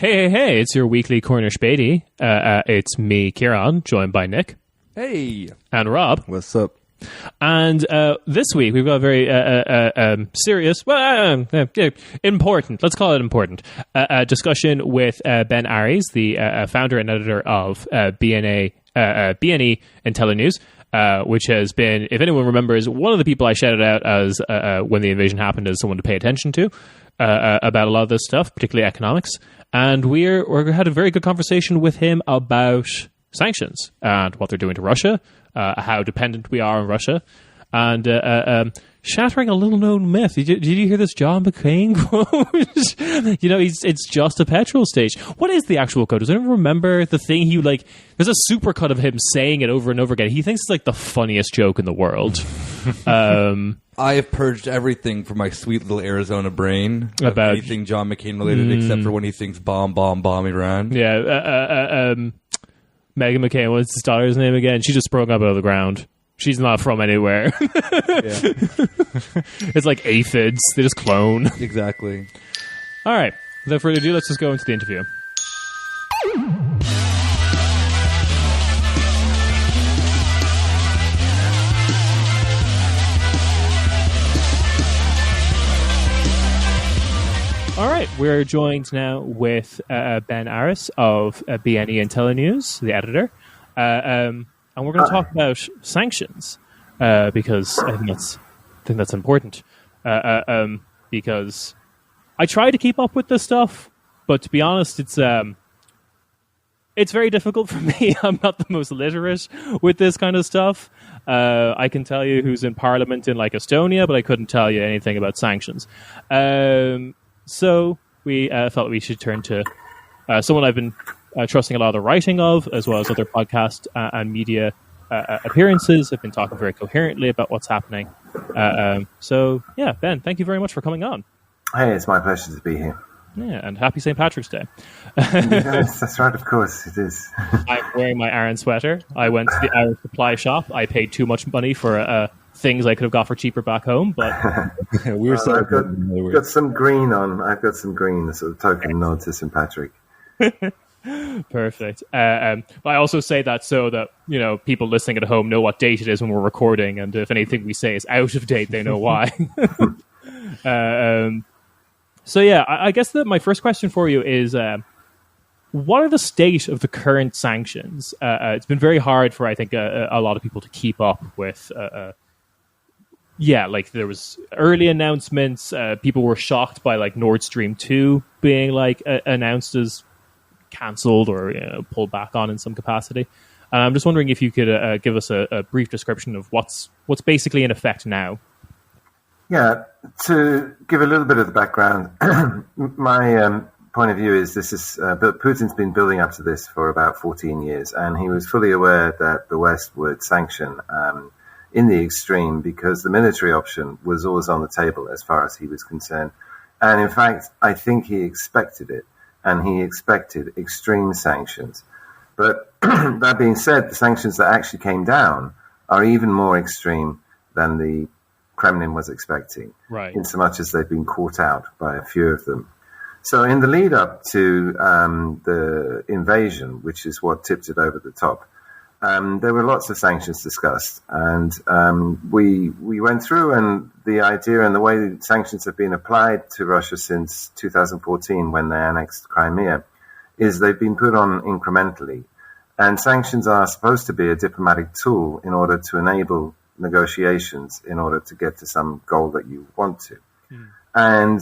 Hey, it's your weekly corner Späti. It's me, Kieran, joined by Nick. Hey. And Rob. What's up? And this week we've got a very serious, important, let's call it important, discussion with Ben Aris, the founder and editor of BNE Intellinews, which has been, if anyone remembers, one of the people I shouted out as when the invasion happened as someone to pay attention to about a lot of this stuff, particularly economics. And we're had a very good conversation with him about sanctions and what they're doing to Russia, how dependent we are on Russia, and shattering a little-known myth. Did you hear this John McCain quote? It's just a petrol station. What is the actual quote? Does anyone remember the thing he, there's a supercut of him saying it over and over again. He thinks it's like the funniest joke in the world. I have purged everything from my sweet little Arizona brain about anything John McCain related, except for when he thinks bomb Iran. Yeah, Megan McCain, what's his daughter's name again? She just sprung up out of the ground. She's not from anywhere. It's like aphids. They just clone. Exactly. All right. Without further ado, let's just go into the interview. All right, we're joined now with Ben Aris of BNE Intellinews, the editor, and we're going to talk about sanctions because I think that's important. Because I try to keep up with this stuff, but to be honest, it's very difficult for me. I'm not the most literate with this kind of stuff. I can tell you who's in parliament in Estonia, but I couldn't tell you anything about sanctions. So we felt we should turn to someone I've been trusting a lot of the writing of, as well as other podcast and media appearances. I've been talking very coherently about what's happening. So, Ben, thank you very much for coming on. Hey, it's my pleasure to be here. Yeah, and happy St. Patrick's Day. Yes, that's right, of course, it is. I'm wearing my Aran sweater. I went to the Aris supply shop. I paid too much money for things I could have got for cheaper back home, but I've got some green on. I've got some green, a sort of token nod to St. Patrick. Perfect. But I also say that so that people listening at home know what date it is when we're recording, and if anything we say is out of date, they know why. I guess that my first question for you is, what are the state of the current sanctions? It's been very hard for, I think, a lot of people to keep up with. There was early announcements. People were shocked by Nord Stream 2 being announced as cancelled or pulled back on in some capacity. I'm just wondering if you could give us a brief description of what's basically in effect now. Yeah, to give a little bit of the background, my point of view is Putin's been building up to this for about 14 years, and he was fully aware that the West would sanction in the extreme because the military option was always on the table as far as he was concerned. And in fact, I think he expected it, and he expected extreme sanctions. But that being said, the sanctions that actually came down are even more extreme than the Kremlin was expecting, right? In so much as they've been caught out by a few of them. So in the lead up to the invasion, which is what tipped it over the top, there were lots of sanctions discussed, and we went through, and the idea and the way sanctions have been applied to Russia since 2014 when they annexed Crimea is they've been put on incrementally, and sanctions are supposed to be a diplomatic tool in order to enable negotiations in order to get to some goal that you want to. And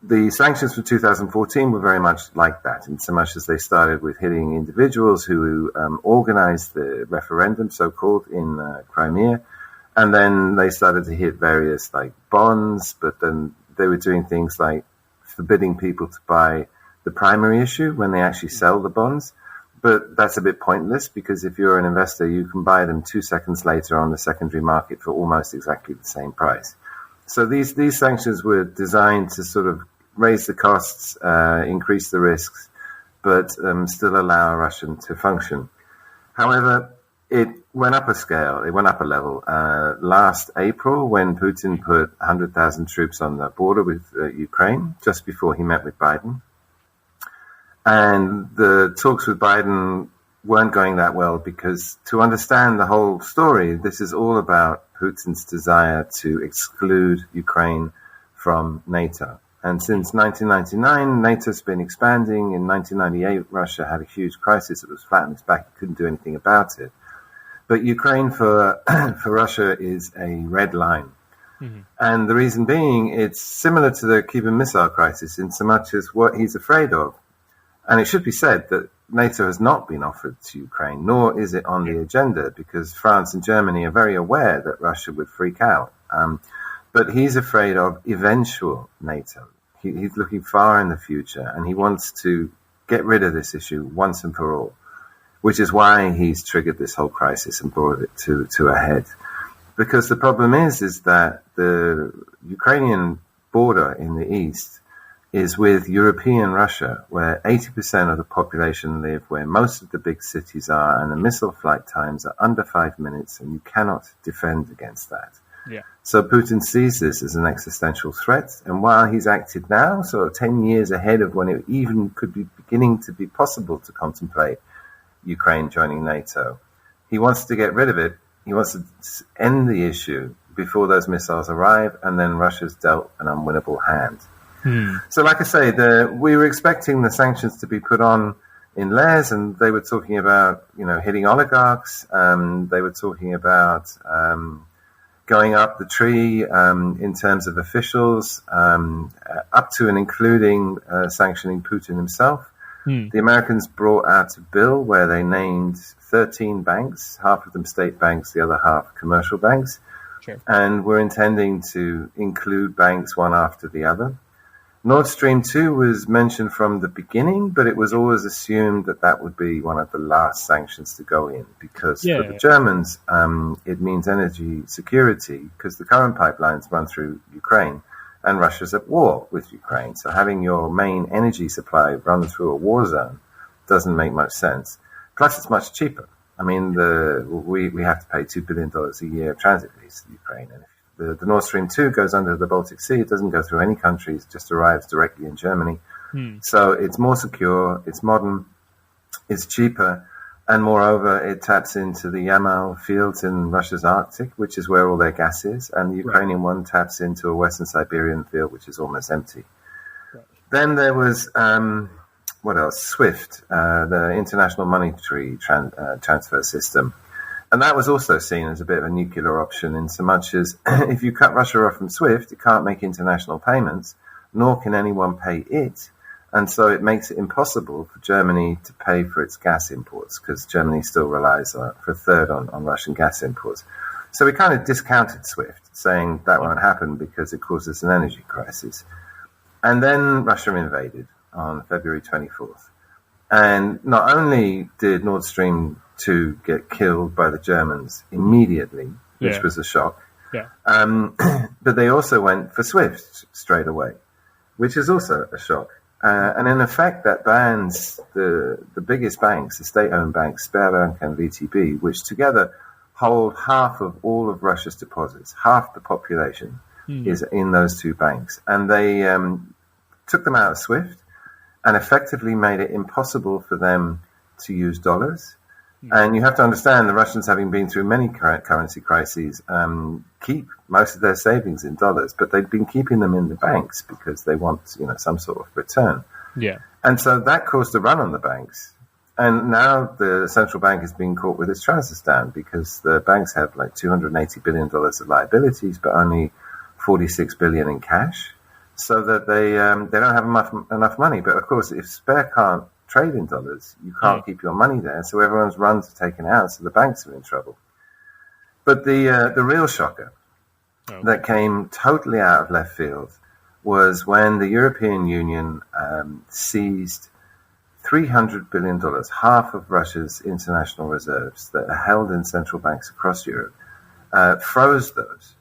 the sanctions for 2014 were very much like that, in so much as they started with hitting individuals who organized the referendum, so-called, in Crimea, and then they started to hit various bonds, but then they were doing things like forbidding people to buy the primary issue when they actually sell the bonds. But that's a bit pointless, because if you're an investor, you can buy them 2 seconds later on the secondary market for almost exactly the same price. So these sanctions were designed to sort of raise the costs, increase the risks, but still allow Russia to function. However, it went up a scale, it went up a level. Last April, when Putin put 100,000 troops on the border with Ukraine, just before he met with Biden, And the talks with Biden weren't going that well because to understand the whole story, this is all about Putin's desire to exclude Ukraine from NATO. And since 1999, NATO's been expanding. In 1998, Russia had a huge crisis. It was flat on its back. It couldn't do anything about it. But Ukraine for Russia is a red line. Mm-hmm. And the reason being, it's similar to the Cuban Missile Crisis in so much as what he's afraid of. And it should be said that NATO has not been offered to Ukraine, nor is it on the agenda, because France and Germany are very aware that Russia would freak out. But he's afraid of eventual NATO. He's looking far in the future, and he wants to get rid of this issue once and for all, which is why he's triggered this whole crisis and brought it to a head. Because the problem is that the Ukrainian border in the east is with European Russia, where 80% of the population live, where most of the big cities are, and the missile flight times are under 5 minutes, and you cannot defend against that. Yeah. So Putin sees this as an existential threat, and while he's acted now, sort of 10 years ahead of when it even could be beginning to be possible to contemplate Ukraine joining NATO, he wants to get rid of it. He wants to end the issue before those missiles arrive, and then Russia's dealt an unwinnable hand. So like I say, we were expecting the sanctions to be put on in layers, and they were talking about, hitting oligarchs. They were talking about going up the tree in terms of officials, up to and including sanctioning Putin himself. The Americans brought out a bill where they named 13 banks, half of them state banks, the other half commercial banks. Sure. And we're intending to include banks one after the other. Nord Stream 2 was mentioned from the beginning, but it was always assumed that that would be one of the last sanctions to go in, because for the Germans, it means energy security, because the current pipelines run through Ukraine, and Russia's at war with Ukraine. So having your main energy supply run through a war zone doesn't make much sense. Plus, it's much cheaper. I mean, we have to pay $2 billion a year of transit fees to Ukraine, and if the Nord Stream 2 goes under the Baltic Sea. It doesn't go through any countries, it just arrives directly in Germany. So it's more secure, it's modern, it's cheaper, and moreover, it taps into the Yamal fields in Russia's Arctic, which is where all their gas is, and the Ukrainian one taps into a Western Siberian field, which is almost empty. Right. Then there was, what else? SWIFT, the International Monetary Transfer System. And that was also seen as a bit of a nuclear option, in so much as if you cut Russia off from SWIFT, it can't make international payments, nor can anyone pay it. And so it makes it impossible for Germany to pay for its gas imports, because Germany still relies for a third on Russian gas imports. So we kind of discounted SWIFT, saying that won't happen because it causes an energy crisis. And then Russia invaded on February 24th. And not only did Nord Stream 2 get killed by the Germans immediately, which was a shock, but they also went for SWIFT straight away, which is also a shock. And in effect, that bans the biggest banks, the state-owned banks, Sberbank and VTB, which together hold half of all of Russia's deposits. Half the population is in those two banks. And they took them out of SWIFT and effectively made it impossible for them to use dollars. And you have to understand, the Russians, having been through many currency crises, keep most of their savings in dollars, but they've been keeping them in the banks because they want, some sort of return. Yeah. And so that caused a run on the banks. And now the central bank is being caught with its trousers down, because the banks have like $280 billion of liabilities, but only $46 billion in cash, so that they don't have enough money. But of course, if Sber can't trade in dollars, you can't keep your money there, so everyone's runs are taken out, so the banks are in trouble. But the real shocker that came totally out of left field was when the European Union seized $300 billion, half of Russia's international reserves that are held in central banks across Europe, froze those.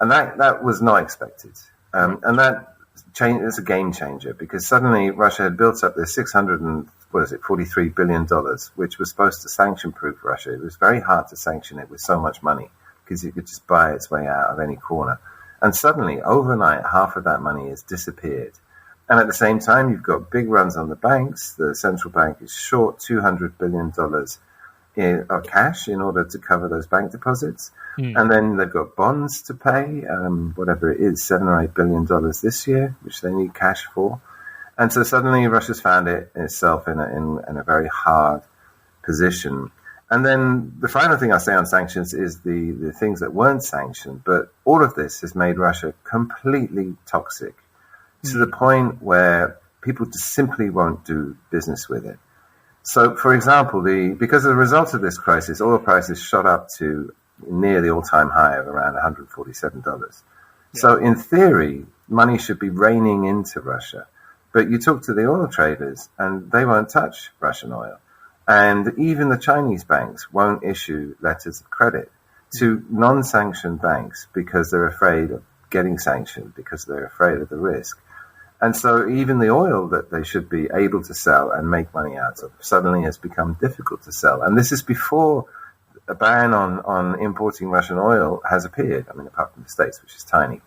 And that was not expected. And that is a game changer, because suddenly Russia had built up this $43 billion, which was supposed to sanction-proof Russia. It was very hard to sanction it with so much money, because it could just buy its way out of any corner. And suddenly, overnight, half of that money has disappeared. And at the same time, you've got big runs on the banks. The central bank is short $200 billion of cash in order to cover those bank deposits. And then they've got bonds to pay, whatever it is, $7 or $8 billion this year, which they need cash for. And so suddenly Russia's found itself in a very hard position. And then the final thing I'll say on sanctions is the things that weren't sanctioned. But all of this has made Russia completely toxic to the point where people just simply won't do business with it. So, for example, because of the result of this crisis, oil prices shot up to near the all-time high of around $147. Yeah. So, in theory, money should be raining into Russia. But you talk to the oil traders, and they won't touch Russian oil. And even the Chinese banks won't issue letters of credit to non-sanctioned banks because they're afraid of getting sanctioned, because they're afraid of the risk. And so even the oil that they should be able to sell and make money out of suddenly has become difficult to sell. And this is before a ban on importing Russian oil has appeared. I mean, apart from the States, which is tiny.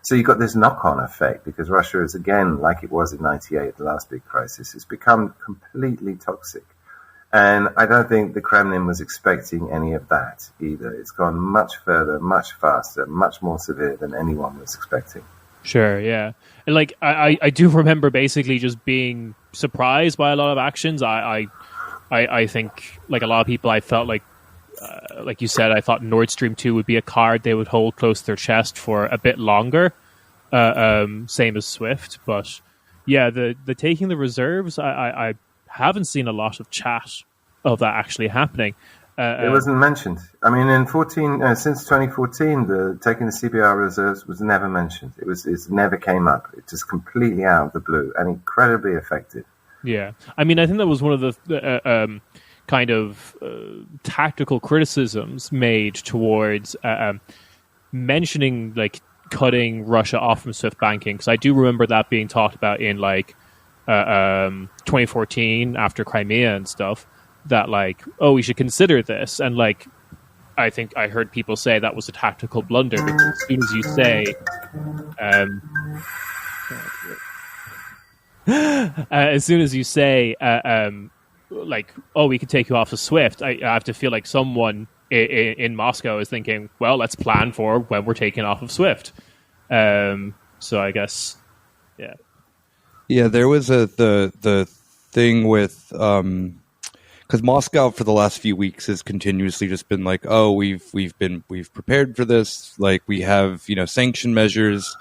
So you've got this knock-on effect because Russia is, again, like it was in 98, the last big crisis, it's become completely toxic. And I don't think the Kremlin was expecting any of that either. It's gone much further, much faster, much more severe than anyone was expecting. Sure, yeah. And like, I do remember basically just being surprised by a lot of actions. I think, like a lot of people, I felt like you said, I thought Nord Stream 2 would be a card they would hold close to their chest for a bit longer, same as SWIFT. But yeah, the taking the reserves, I haven't seen a lot of chat of that actually happening. It wasn't mentioned. I mean, since 2014, the taking the CBR reserves was never mentioned. It never came up. It just completely out of the blue and incredibly effective. Yeah, I mean, I think that was one of the kind of tactical criticisms made towards mentioning like cutting Russia off from SWIFT banking, because I do remember that being talked about in like 2014 after Crimea and stuff, that like, oh, we should consider this. And like, I think I heard people say that was a tactical blunder, because as soon as you say like, oh, we could take you off of SWIFT, I have to feel like someone in Moscow is thinking, well, let's plan for when we're taking off of SWIFT. So I guess, yeah. Yeah, there was the thing with, because Moscow for the last few weeks has continuously just been like, oh, we've prepared for this. Like, we have, sanction measures.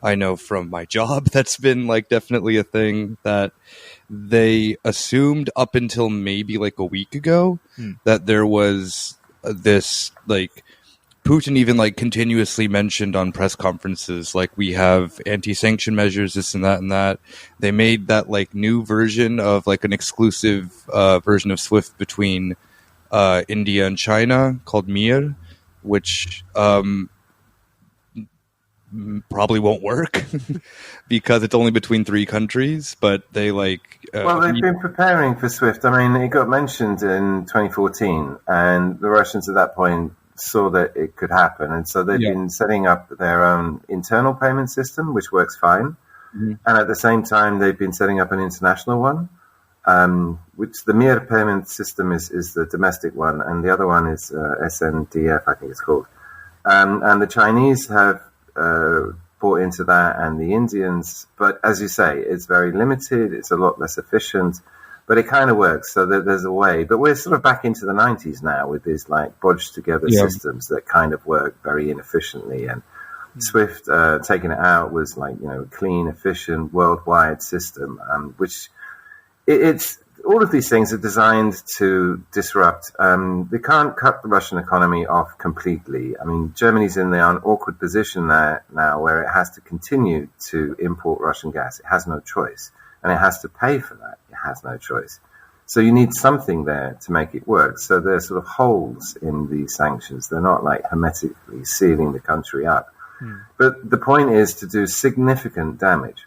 I know from my job that's been like definitely a thing that they assumed up until maybe like a week ago that there was this, like, Putin even like continuously mentioned on press conferences, like, we have anti-sanction measures, this and that and that. They made that like new version of like an exclusive version of SWIFT between India and China called Mir, which probably won't work because it's only between 3 countries, but they like... well, they've been preparing for SWIFT. I mean, it got mentioned in 2014, and the Russians at that point saw that it could happen. And so they've been setting up their own internal payment system, which works fine. Mm-hmm. And at the same time, they've been setting up an international one, which the Mir payment system is the domestic one, and the other one is SNDF, I think it's called. And the Chinese have bought into that, and the Indians, but as you say, it's very limited, it's a lot less efficient, but it kind of works, so that there's a way. But we're sort of back into the 90s now with these like bodged together systems that kind of work very inefficiently, and SWIFT taking it out was like, a clean, efficient, worldwide system, which it's all of these things are designed to disrupt. They can't cut the Russian economy off completely. I mean, Germany's in the awkward position now where it has to continue to import Russian gas. It has no choice. And it has to pay for that. It has no choice. So you need something there to make it work. So there's sort of holes in these sanctions. They're not like hermetically sealing the country up. But the point is to do significant damage.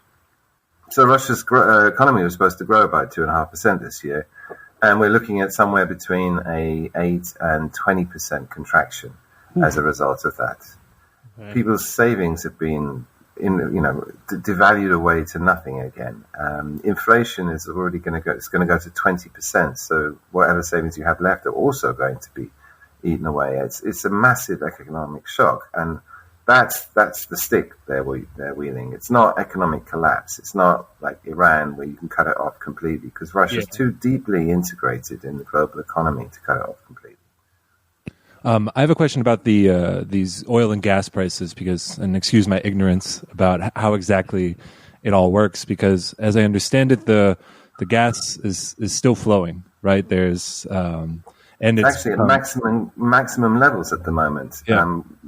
So Russia's economy was supposed to grow by 2.5% this year, and we're looking at somewhere between a 8 and 20% contraction as a result of that. People's savings have been devalued away to nothing again. Inflation is already going to go. It's going to go to 20%. So whatever savings you have left are also going to be eaten away. It's a massive economic shock, and that's the stick they're wielding. It's not economic collapse. It's not like Iran where you can cut it off completely, because Russia's too deeply integrated in the global economy to cut it off completely. I have a question about these oil and gas prices, and excuse my ignorance about how exactly it all works, because as I understand it, the gas is still flowing, right? There's and it's actually at maximum levels at the moment.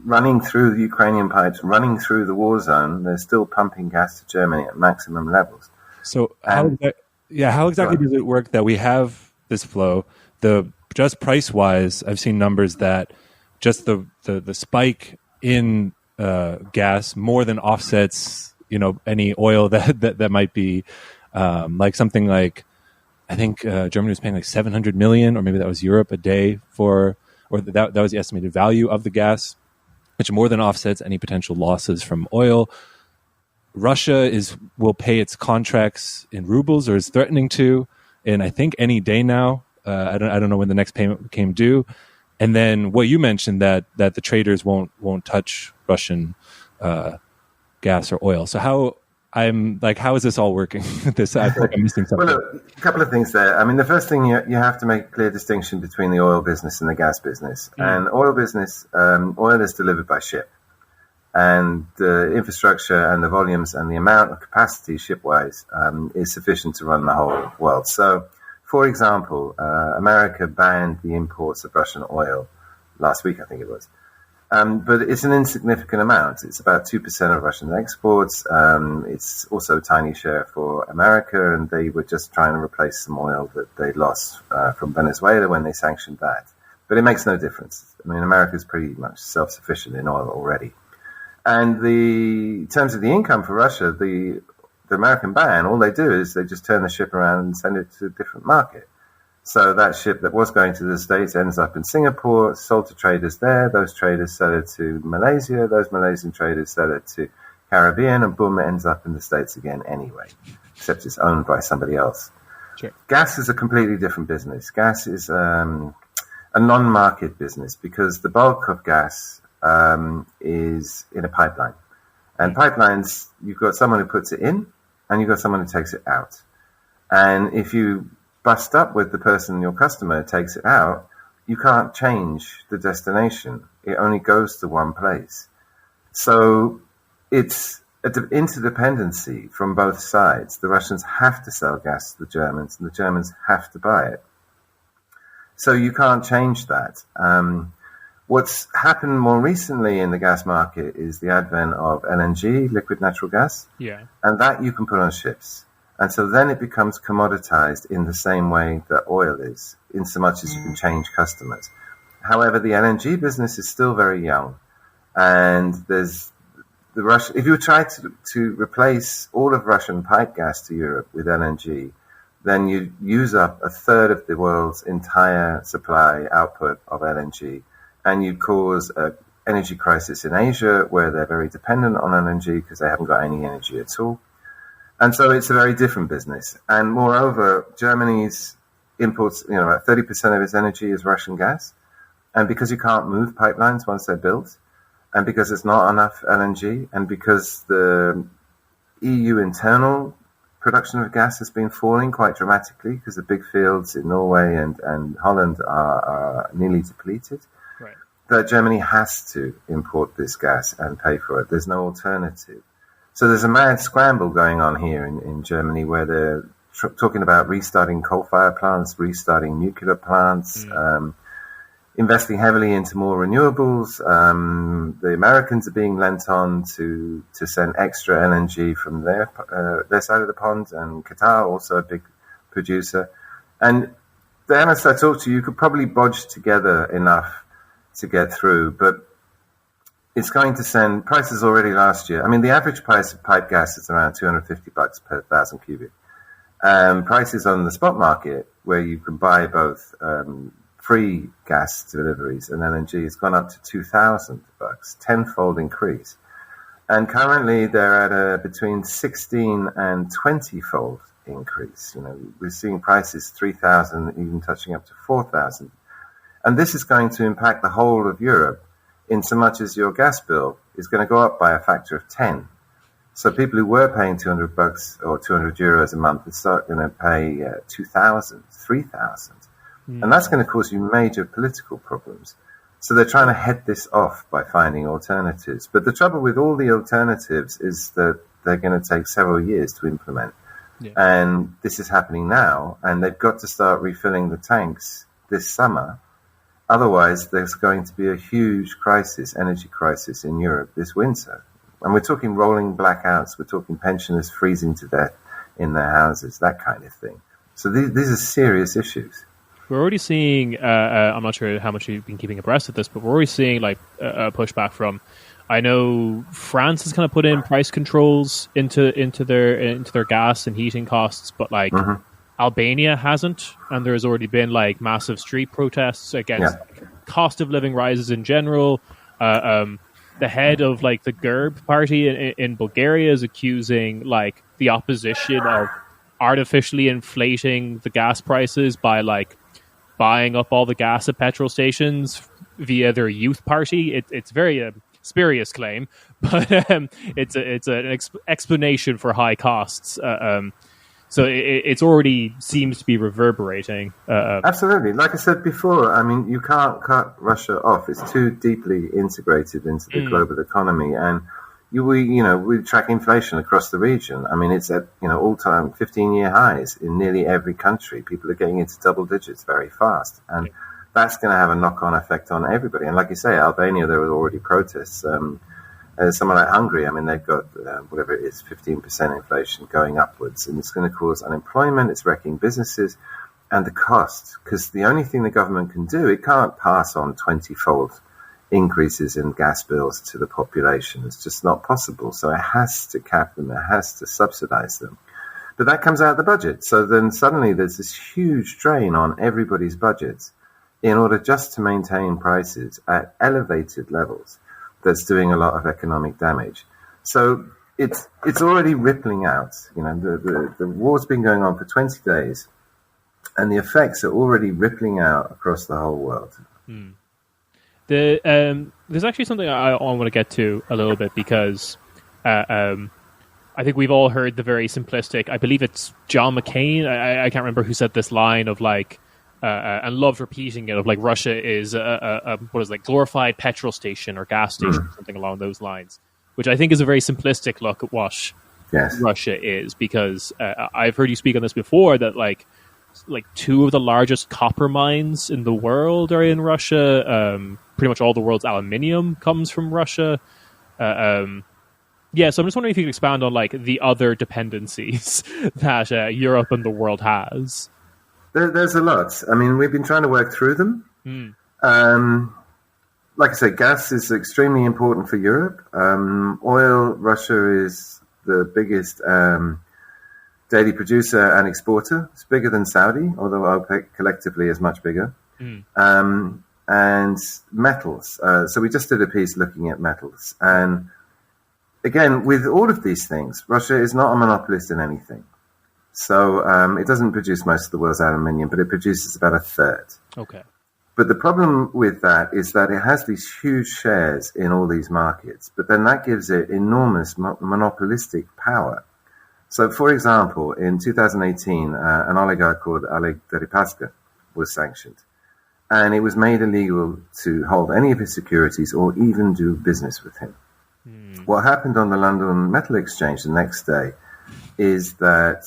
Running through the Ukrainian pipes, running through the war zone, they're still pumping gas to Germany at maximum levels. So how exactly does it work that we have this flow? Just price wise, I've seen numbers that just the spike in gas more than offsets any oil that might be like something like, I think Germany was paying like 700 million, or maybe that was Europe, a day or that was the estimated value of the gas, which more than offsets any potential losses from oil. Russia will pay its contracts in rubles, or is threatening to, and I think any day now. I don't know when the next payment became due. And then what you mentioned that the traders won't touch Russian gas or oil. So how is this all working? I feel like I'm missing something. Well, look, a couple of things there. I mean, the first thing you have to make a clear distinction between the oil business and the gas business. And oil business, oil is delivered by ship, and the infrastructure and the volumes and the amount of capacity ship-wise is sufficient to run the whole world. So, for example, America banned the imports of Russian oil last week, I think it was. But it's an insignificant amount. It's about 2% of Russian exports. It's also a tiny share for America, and they were just trying to replace some oil that they lost from Venezuela when they sanctioned that. But it makes no difference. I mean, America is pretty much self-sufficient in oil already. And in terms of the income for Russia, the American ban, all they do is they just turn the ship around and send it to a different market. So that ship that was going to the States ends up in Singapore, sold to traders there. Those traders sell it to Malaysia. Those Malaysian traders sell it to Caribbean, and boom, it ends up in the States again anyway, except it's owned by somebody else. Sure. Gas is a completely different business. Gas is a non-market business because the bulk of gas is in a pipeline. And pipelines, you've got someone who puts it in, and you've got someone who takes it out. And if you bust up with the person, your customer, takes it out, you can't change the destination. It only goes to one place. So it's an interdependency from both sides. The Russians have to sell gas to the Germans, and the Germans have to buy it. So you can't change that. What's happened more recently in the gas market is the advent of LNG, liquid natural gas, and that you can put on ships. And so then it becomes commoditized in the same way that oil is, in so much as you can change customers. However, the LNG business is still very young, and there's if you try to replace all of Russian pipe gas to Europe with LNG, then you use up a third of the world's entire supply output of LNG. And you cause an energy crisis in Asia, where they're very dependent on LNG because they haven't got any energy at all. And so it's a very different business. And moreover, Germany's imports, about 30% of its energy is Russian gas. And because you can't move pipelines once they're built, and because there's not enough LNG, and because the EU internal production of gas has been falling quite dramatically because the big fields in Norway and Holland are nearly depleted, that Germany has to import this gas and pay for it. There's no alternative. So there's a mad scramble going on here in Germany, where they're talking about restarting coal-fired plants, restarting nuclear plants, investing heavily into more renewables. The Americans are being lent on to send extra LNG from their side of the pond, and Qatar, also a big producer. And the analysts I talked to, you could probably bodge together enough to get through, but it's going to send prices already last year. I mean, the average price of pipe gas is around $250 per 1,000 cubic. Prices on the spot market, where you can buy both free gas deliveries and LNG, has gone up to $2,000, tenfold increase. And currently they're at a between 16 and 20-fold increase. We're seeing prices 3,000, even touching up to 4,000. And this is going to impact the whole of Europe in so much as your gas bill is going to go up by a factor of 10. So people who were paying $200 or 200 euros a month are start going to pay 2,000, 3,000. And that's going to cause you major political problems. So they're trying to head this off by finding alternatives. But the trouble with all the alternatives is that they're going to take several years to implement. Yeah. And this is happening now, and they've got to start refilling the tanks this summer. Otherwise, there's going to be a huge crisis, energy crisis in Europe this winter. And we're talking rolling blackouts. We're talking pensioners freezing to death in their houses, that kind of thing. So these are serious issues. We're already seeing, I'm not sure how much you've been keeping abreast of this, but we're already seeing like a pushback from, I know France has kind of put in price controls into their gas and heating costs, but like Albania hasn't, and there's already been like massive street protests against cost of living rises in general. The head of like the GERB party in Bulgaria is accusing like the opposition of artificially inflating the gas prices by like buying up all the gas at petrol stations via their youth party. It's very spurious claim, but it's an explanation for high costs. So it's already seems to be reverberating. Absolutely. Like I said before, I mean, you can't cut Russia off. It's too deeply integrated into the global economy. And we track inflation across the region. I mean, it's at, all-time 15-year highs in nearly every country. People are getting into double digits very fast. And that's going to have a knock-on effect on everybody. And like you say, Albania, there were already protests. Someone like Hungary, I mean, they've got, whatever it is, 15% inflation going upwards. And it's going to cause unemployment. It's wrecking businesses. And the cost, because the only thing the government can do, it can't pass on 20-fold increases in gas bills to the population. It's just not possible. So it has to cap them. It has to subsidize them. But that comes out of the budget. So then suddenly there's this huge drain on everybody's budgets in order just to maintain prices at elevated levels. That's doing a lot of economic damage. So it's already rippling out. The war's been going on for 20 days, and the effects are already rippling out across the whole world. There's actually something I want to get to a little bit, because I think we've all heard the very simplistic, I believe it's John McCain, I can't remember who said this line of like, and loved repeating it, of like Russia is like glorified petrol station or gas station, or something along those lines, which I think is a very simplistic look at what Russia is, because I've heard you speak on this before, that like two of the largest copper mines in the world are in Russia. Pretty much all the world's aluminium comes from Russia. So I'm just wondering if you could expand on like the other dependencies that Europe and the world has. There's a lot. I mean, we've been trying to work through them. Like I said, gas is extremely important for Europe. Oil, Russia is the biggest daily producer and exporter. It's bigger than Saudi, although OPEC collectively is much bigger. And metals. So we just did a piece looking at metals. And again, with all of these things, Russia is not a monopolist in anything. So it doesn't produce most of the world's aluminium, but it produces about a third. Okay. But the problem with that is that it has these huge shares in all these markets, but then that gives it enormous monopolistic power. So, for example, in 2018, an oligarch called Oleg Deripaska was sanctioned, and it was made illegal to hold any of his securities or even do business with him. What happened on the London Metal Exchange the next day is that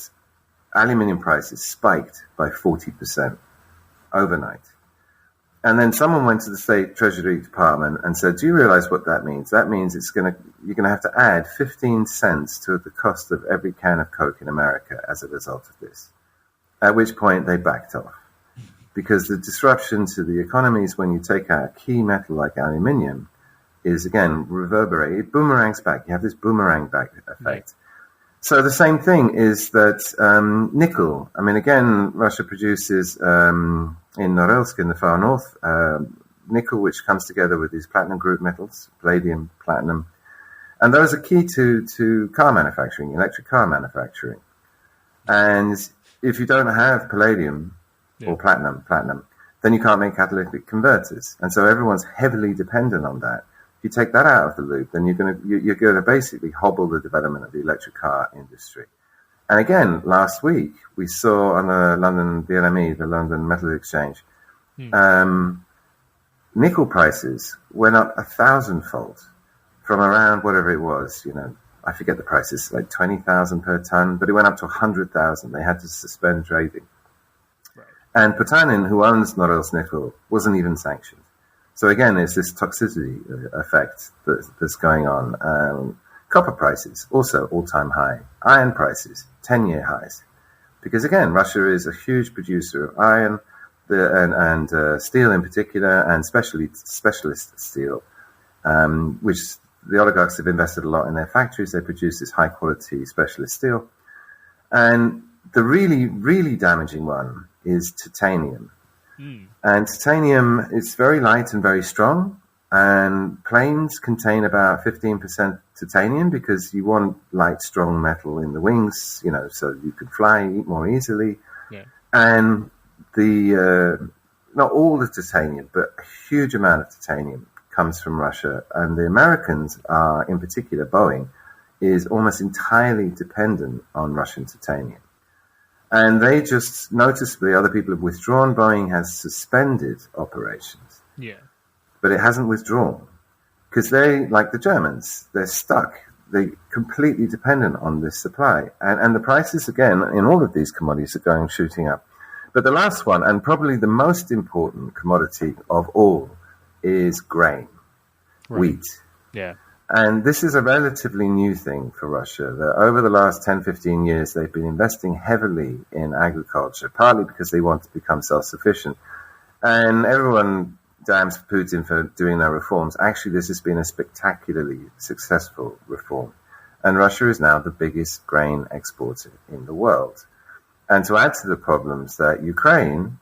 aluminium prices spiked by 40% overnight. And then someone went to the State Treasury Department and said, do you realize what that means? That means you're going to have to add 15 cents to the cost of every can of Coke in America as a result of this. At which point they backed off. Because the disruption to the economies when you take out a key metal like aluminium is, again, reverberated. It boomerangs back. You have this boomerang back effect. So the same thing is that nickel, I mean, again, Russia produces in Norilsk in the far north, nickel, which comes together with these platinum group metals, palladium, platinum, And those are key to car manufacturing, electric car manufacturing. And if you don't have palladium or platinum, then you can't make catalytic converters. And so everyone's heavily dependent on that. If you take that out of the loop, then you're going to basically hobble the development of the electric car industry. And again, last week, we saw on the London BNE, the London Metal Exchange, nickel prices went up 1,000-fold from around whatever it was, I forget the prices, like 20,000 per ton, but it went up to 100,000. They had to suspend trading. Right. And Potanin, who owns Norilsk Nickel, wasn't even sanctioned. So again, there's this toxicity effect that's going on. Copper prices, also all-time high. Iron prices, 10-year highs. Because again, Russia is a huge producer of iron and steel in particular, and specialist steel, which the oligarchs have invested a lot in their factories. They produce this high-quality specialist steel. And the really, really damaging one is titanium. And titanium is very light and very strong. And planes contain about 15% titanium because you want light, strong metal in the wings, so you could fly more easily. Yeah. And not all the titanium, but a huge amount of titanium comes from Russia, and the Americans are, in particular, Boeing, is almost entirely dependent on Russian titanium. And they just noticeably, other people have withdrawn. Boeing has suspended operations. Yeah. But it hasn't withdrawn because they, like the Germans, they're stuck. They're completely dependent on this supply. And the prices, again, in all of these commodities are shooting up. But the last one, and probably the most important commodity of all, is grain, wheat. Yeah. And this is a relatively new thing for Russia. That over the last 10, 15 years, they've been investing heavily in agriculture, partly because they want to become self-sufficient. And everyone damns Putin for doing their reforms. Actually, this has been a spectacularly successful reform. And Russia is now the biggest grain exporter in the world. And to add to the problems that Ukraine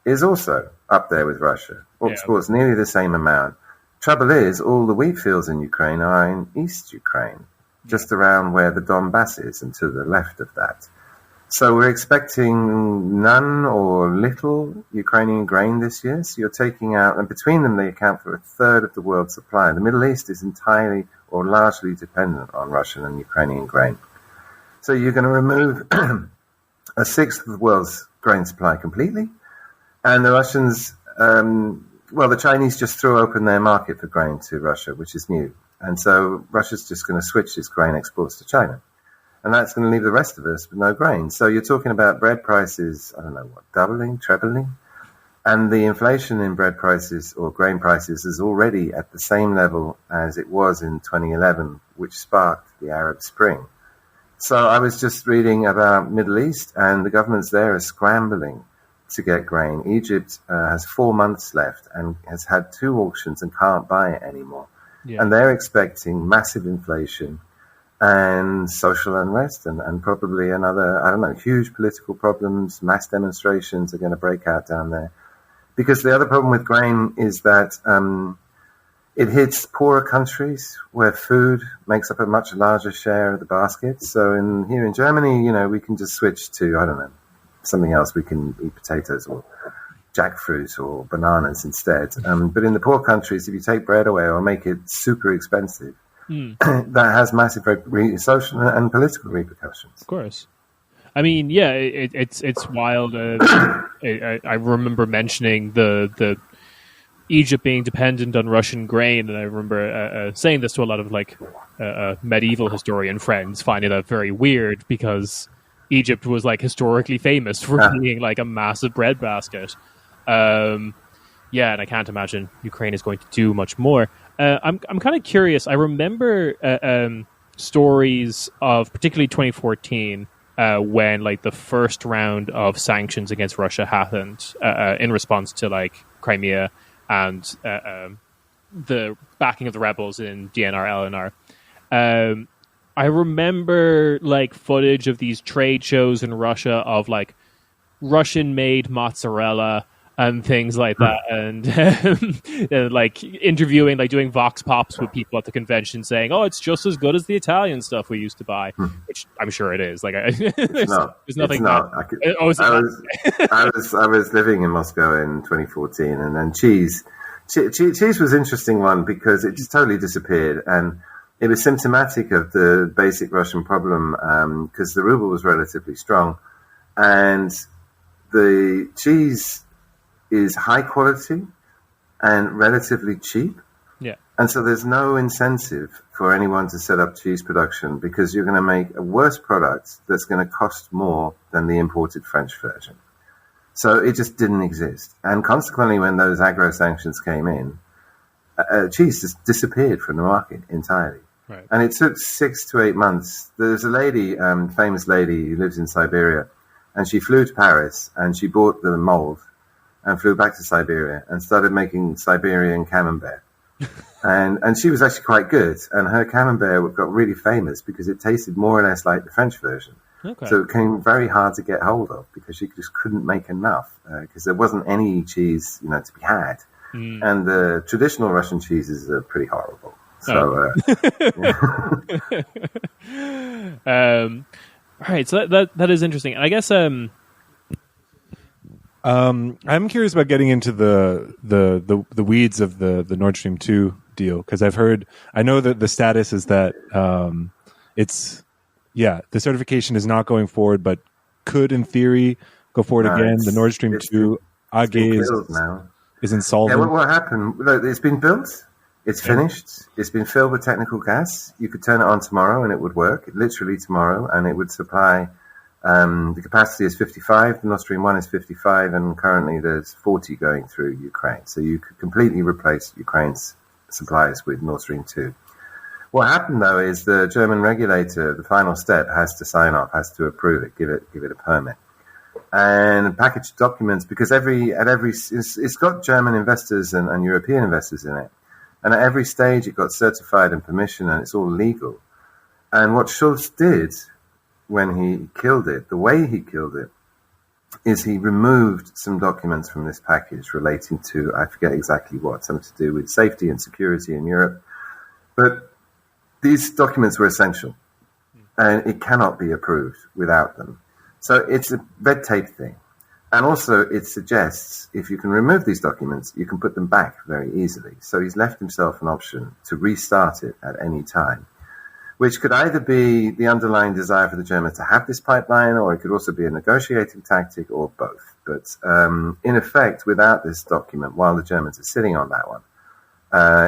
is also up there with Russia, exports nearly the same amount. Trouble is, all the wheat fields in Ukraine are in East Ukraine, just around where the Donbass is and to the left of that. So we're expecting none or little Ukrainian grain this year. So you're taking out, and between them they account for a third of the world's supply. The Middle East is entirely or largely dependent on Russian and Ukrainian grain. So you're going to remove a sixth of the world's grain supply completely. And the Russians, the Chinese just threw open their market for grain to Russia, which is new. And so Russia's just going to switch its grain exports to China. And that's going to leave the rest of us with no grain. So you're talking about bread prices, doubling, trebling. And the inflation in bread prices or grain prices is already at the same level as it was in 2011, which sparked the Arab Spring. So I was just reading about Middle East, and the governments there are scrambling to get grain. Egypt has 4 months left and has had 2 auctions and can't buy it anymore. Yeah. And they're expecting massive inflation and social unrest and probably another, huge political problems. Mass demonstrations are going to break out down there. Because the other problem with grain is that it hits poorer countries where food makes up a much larger share of the basket. So here in Germany, we can just switch to, something else. We can eat potatoes or jackfruit or bananas instead. But in the poor countries, if you take bread away or make it super expensive, that has massive social and political repercussions. Of course. I mean, yeah, it's wild. I remember mentioning the Egypt being dependent on Russian grain, and I remember saying this to a lot of medieval historian friends, finding that very weird because Egypt was historically famous for being a massive breadbasket. Yeah, and I can't imagine Ukraine is going to do much more. I'm kind of curious. I remember stories of particularly 2014 when the first round of sanctions against Russia happened in response to Crimea and the backing of the rebels in DNR, LNR. I remember footage of these trade shows in Russia of Russian-made mozzarella and things like that, and like interviewing, like doing vox pops with people at the convention, saying, "Oh, it's just as good as the Italian stuff we used to buy," which I'm sure it is. Like, there's nothing. It's not. I was living in Moscow in 2014, and then cheese was an interesting one because it just totally disappeared, and it was symptomatic of the basic Russian problem because the ruble was relatively strong, and the cheese is high quality and relatively cheap. Yeah. And so there's no incentive for anyone to set up cheese production because you're going to make a worse product that's going to cost more than the imported French version. So it just didn't exist. And consequently, when those agro sanctions came in, cheese just disappeared from the market entirely. Right. And it took 6 to 8 months. There's a lady, famous lady who lives in Siberia, and she flew to Paris and she bought the mold and flew back to Siberia and started making Siberian camembert. and she was actually quite good. And her camembert got really famous because it tasted more or less like the French version. Okay. So it became very hard to get hold of because she just couldn't make enough because there wasn't any cheese, to be had. And the traditional Russian cheeses are pretty horrible. So, all right. So that is interesting. And I guess I'm curious about getting into the weeds of the Nord Stream 2 deal because I know that the status is that the certification is not going forward, but could in theory go forward again. The Nord Stream 2 AG is insolvent. Yeah, what happened? Look, it's been built. It's finished. It's been filled with technical gas. You could turn it on tomorrow and it would work, literally tomorrow, and it would supply. The capacity is 55. The Nord Stream 1 is 55, and currently there's 40 going through Ukraine. So you could completely replace Ukraine's supplies with Nord Stream 2. What happened, though, is the German regulator, the final step, has to sign off, has to approve it, give it a permit. And package documents, because it's got German investors and European investors in it. And at every stage it got certified and permission, and it's all legal. And what Schultz did when he killed it, the way he killed it, is he removed some documents from this package relating to, I forget exactly what, something to do with safety and security in Europe. But these documents were essential, and it cannot be approved without them. So it's a red tape thing. And also it suggests if you can remove these documents, you can put them back very easily. So he's left himself an option to restart it at any time, which could either be the underlying desire for the Germans to have this pipeline, or it could also be a negotiating tactic, or both. But in effect, without this document, while the Germans are sitting on that one,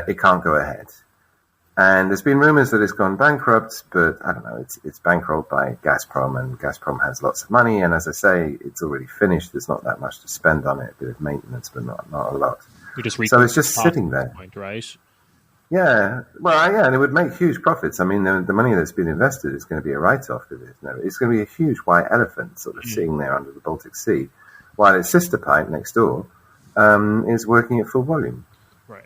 it can't go ahead. And there's been rumors that it's gone bankrupt, but I don't know, it's bankrolled by Gazprom, and Gazprom has lots of money, and as I say, it's already finished. There's not that much to spend on it, a bit of maintenance, but not a lot. So it's just sitting there. Point, right? Yeah, well, yeah, and it would make huge profits. I mean, the money that's been invested is going to be a write-off of it. It's going to be a huge white elephant sort of sitting there under the Baltic Sea, while its sister pipe next door is working at full volume. Right.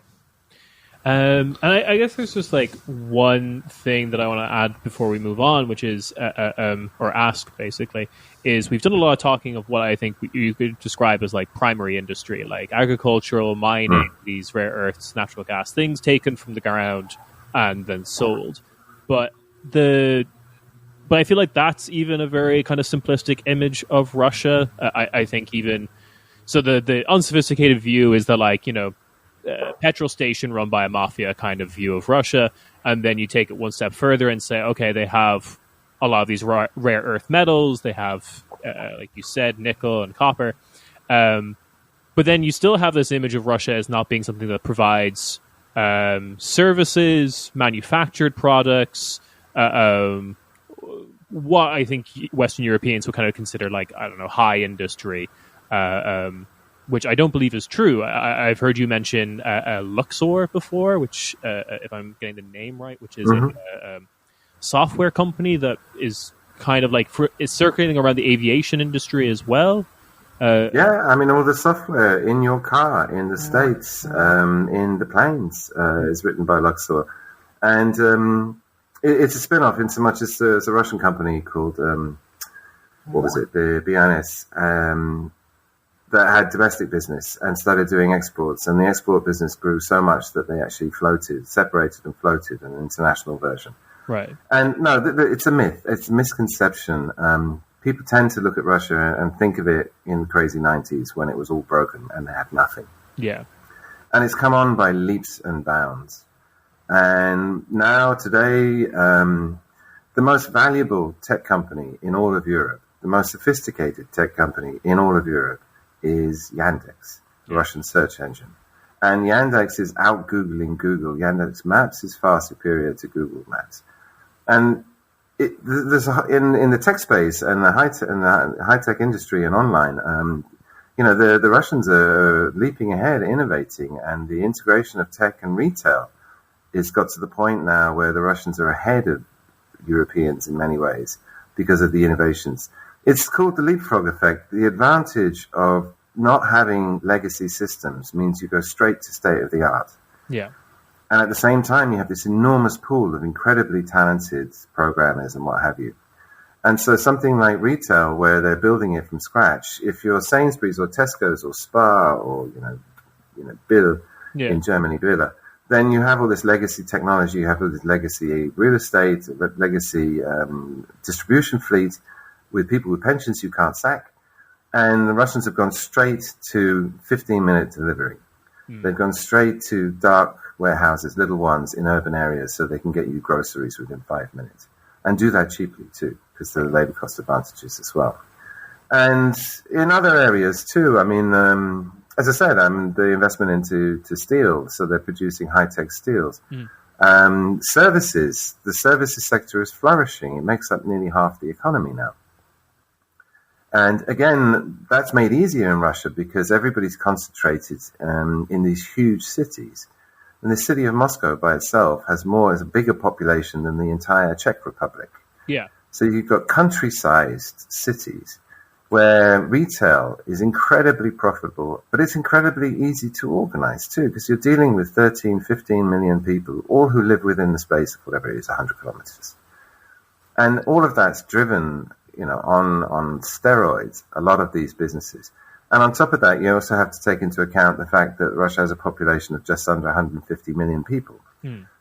And I guess there's just like one thing that I want to add before we move on, which is, or ask basically, is we've done a lot of talking of what I think you could describe as like primary industry, like agricultural, mining, these rare earths, natural gas, things taken from the ground and then sold. But I feel like that's even a very kind of simplistic image of Russia. I think even so, the unsophisticated view is that like, petrol station run by a mafia kind of view of Russia, and then you take it one step further and say, okay, they have a lot of these rare earth metals, they have, like you said, nickel and copper, but then you still have this image of Russia as not being something that provides services, manufactured products, what I think Western Europeans would kind of consider like, I don't know, high industry, which I don't believe is true. I've heard you mention Luxor before, which, if I'm getting the name right, which is a software company that is kind of like is circulating around the aviation industry as well. Yeah, I mean, all the software in your car in the States, in the planes, is written by Luxor. And it's a spin-off in so much as there's a Russian company called, what was it, the BNS, that had domestic business and started doing exports, and the export business grew so much that they actually separated and floated an international version. Right. And no, it's a myth. It's a misconception. People tend to look at Russia and think of it in the crazy 90s when it was all broken and they had nothing. Yeah. And it's come on by leaps and bounds. And now, today, the most valuable tech company in all of Europe, the most sophisticated tech company in all of Europe is Yandex, the Russian search engine. And Yandex is out-Googling Google. Yandex Maps is far superior to Google Maps. And there's in the tech space and the high-tech industry and online, the Russians are leaping ahead, innovating, and the integration of tech and retail has got to the point now where the Russians are ahead of Europeans in many ways because of the innovations. It's called the leapfrog effect. The advantage of not having legacy systems means you go straight to state-of-the-art. Yeah. And at the same time, you have this enormous pool of incredibly talented programmers and what have you. And so something like retail, where they're building it from scratch, if you're Sainsbury's or Tesco's or Spar or, Bill in Germany, Billa, then you have all this legacy technology, you have all this legacy real estate, legacy distribution fleet with people with pensions you can't sack. And the Russians have gone straight to 15-minute delivery. They've gone straight to dark warehouses, little ones in urban areas, so they can get you groceries within 5 minutes. And do that cheaply, too, because there are labor cost advantages as well. And in other areas, too, I mean, as I said, the investment into steel, so they're producing high-tech steels. Services, the services sector is flourishing. It makes up nearly half the economy now. And again, that's made easier in Russia because everybody's concentrated in these huge cities. And the city of Moscow by itself has a bigger population than the entire Czech Republic. Yeah. So you've got country-sized cities where retail is incredibly profitable, but it's incredibly easy to organize too, because you're dealing with 13, 15 million people, all who live within the space of whatever it is, 100 kilometers. And all of that's driven on steroids, a lot of these businesses. And on top of that, you also have to take into account the fact that Russia has a population of just under 150 million people.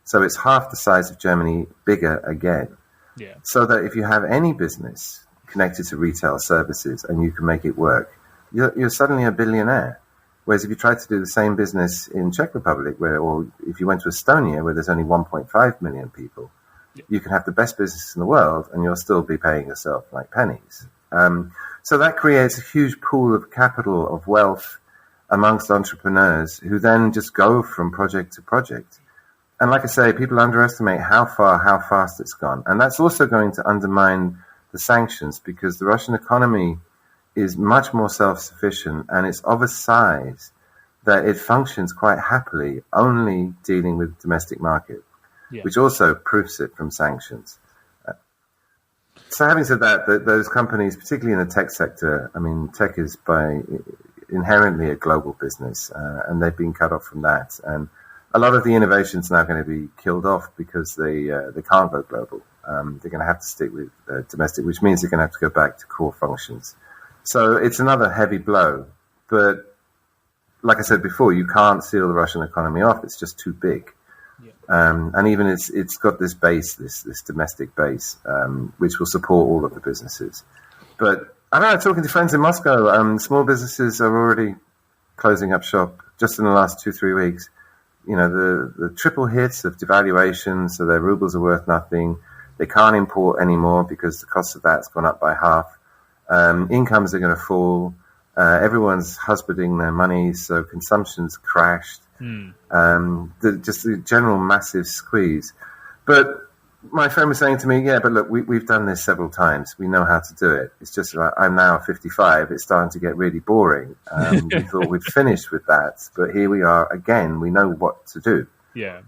So it's half the size of Germany, bigger again. Yeah. So that if you have any business connected to retail services and you can make it work, you're suddenly a billionaire. Whereas if you try to do the same business in Czech Republic, or if you went to Estonia, where there's only 1.5 million people, you can have the best business in the world and you'll still be paying yourself like pennies. So that creates a huge pool of capital, of wealth amongst entrepreneurs who then just go from project to project. And like I say, people underestimate how fast it's gone. And that's also going to undermine the sanctions because the Russian economy is much more self-sufficient and it's of a size that it functions quite happily only dealing with the domestic market. Which also proofs it from sanctions. So having said that, those companies, particularly in the tech sector, I mean, tech is inherently a global business, and they've been cut off from that. And a lot of the innovations are now going to be killed off because they can't go global. They're going to have to stick with domestic, which means they're going to have to go back to core functions. So it's another heavy blow. But like I said before, you can't seal the Russian economy off. It's just too big. And even it's got this base, this domestic base, which will support all of the businesses. But I don't know, talking to friends in Moscow, small businesses are already closing up shop just in the last 2-3 weeks. The triple hits of devaluation, so their rubles are worth nothing. They can't import anymore because the cost of that's gone up by half. Incomes are going to fall. Everyone's husbanding their money, so consumption's crashed. Just the general massive squeeze. But my friend was saying to me, yeah, but look, we've done this several times. We know how to do it. It's just like, I'm now 55. It's starting to get really boring. We thought we'd finished with that. But here we are again. We know what to do. Yeah.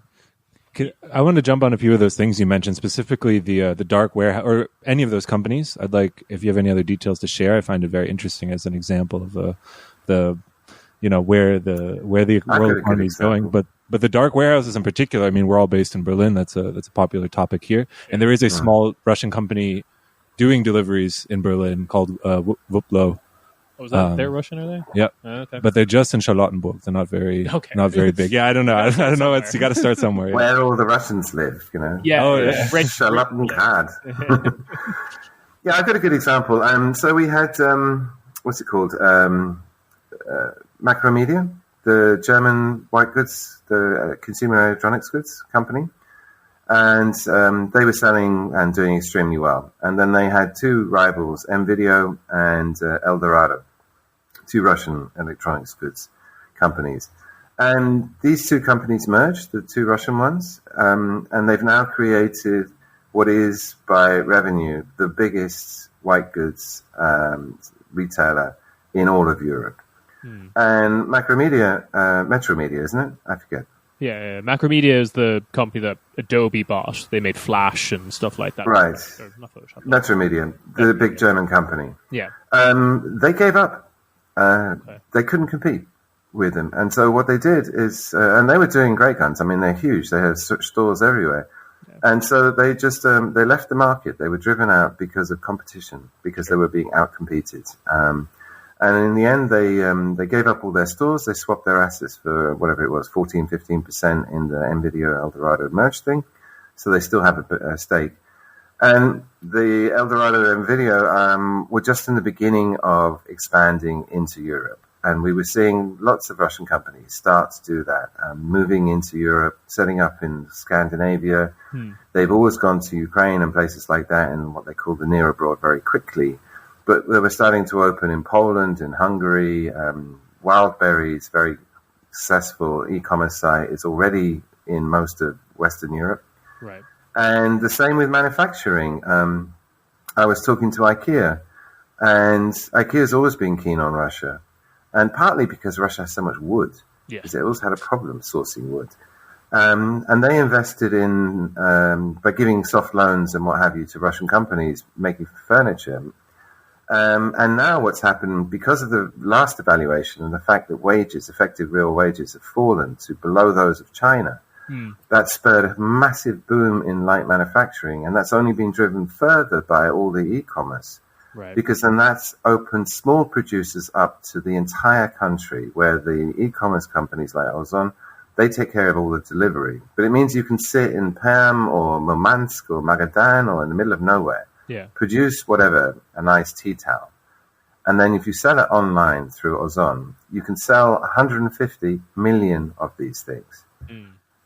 I want to jump on a few of those things you mentioned, specifically the dark warehouse or any of those companies. I'd like, if you have any other details to share, I find it very interesting as an example of where the world economy is going. But the dark warehouses in particular, I mean, we're all based in Berlin. That's a popular topic here. And there is a small Russian company doing deliveries in Berlin called Wuplo. Oh, is that they're Russian, are they? Yep. Okay. But they're just in Charlottenburg. They're not very big. Yeah, I don't know. I don't know. You got to start somewhere. Yeah. Where all the Russians live, Yeah. Oh, yeah. Charlottenburg. Yeah, I've got a good example. So we had, what's it called? Macromedia, the German white goods, the consumer electronics goods company. And they were selling and doing extremely well. And then they had two rivals, NVIDIA and Eldorado, two Russian electronics goods companies. And these two companies merged, the two Russian ones, and they've now created what is, by revenue, the biggest white goods retailer in all of Europe. And Macromedia, Metromedia, isn't it? I forget. Yeah, Macromedia is the company that Adobe bought. They made Flash and stuff like that. Right. Not Photoshop. Metromedia, the big German company. Yeah. They gave up. They couldn't compete with them. And so what they did is, and they were doing great guns. I mean, they're huge. They have such stores everywhere. Yeah. And so they just, they left the market. They were driven out because of competition, because they were being outcompeted. And in the end, they gave up all their stores. They swapped their assets for whatever it was, 14, 15% in the NVIDIA Eldorado merge thing. So they still have a stake. And the Eldorado and NVIDIA were just in the beginning of expanding into Europe. And we were seeing lots of Russian companies start to do that, moving into Europe, setting up in Scandinavia. They've always gone to Ukraine and places like that in what they call the near abroad very quickly. But they were starting to open in Poland, in Hungary. Wildberries, very successful e-commerce site, is already in most of Western Europe. Right. And the same with manufacturing. I was talking to IKEA, and IKEA's always been keen on Russia, and partly because Russia has so much wood, because it always had a problem sourcing wood. And they invested in, by giving soft loans and what have you to Russian companies making furniture. And now what's happened, because of the last evaluation and the fact that wages, effective real wages, have fallen to below those of China, that spurred a massive boom in light manufacturing. And that's only been driven further by all the e-commerce. Right. Because then that's opened small producers up to the entire country, where the e-commerce companies like Ozon, they take care of all the delivery. But it means you can sit in Perm or Murmansk or Magadan or in the middle of nowhere, produce whatever, a nice tea towel. And then if you sell it online through Ozon, you can sell 150 million of these things.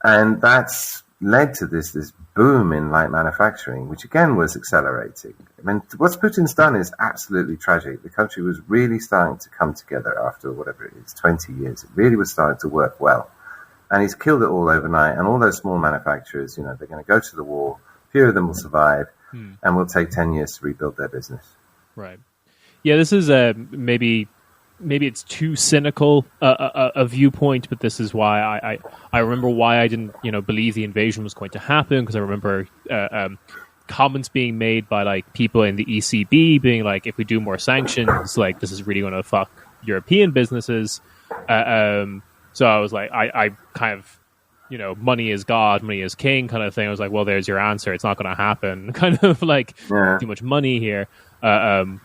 And that's led to this boom in light manufacturing, which again was accelerating. I mean, what Putin's done is absolutely tragic. The country was really starting to come together after whatever it is, 20 years. It really was starting to work well. And he's killed it all overnight. And all those small manufacturers, they're going to go to the war. Few of them will survive, and will take 10 years to rebuild their business. Right. Yeah, this is maybe it's too cynical a viewpoint, but this is why I remember why I didn't believe the invasion was going to happen, because I remember comments being made by like people in the ECB being like, if we do more sanctions, like this is really going to fuck European businesses. So I was like, I kind of, money is God, money is king kind of thing. I was like, well, there's your answer. It's not going to happen. Kind of like too much money here,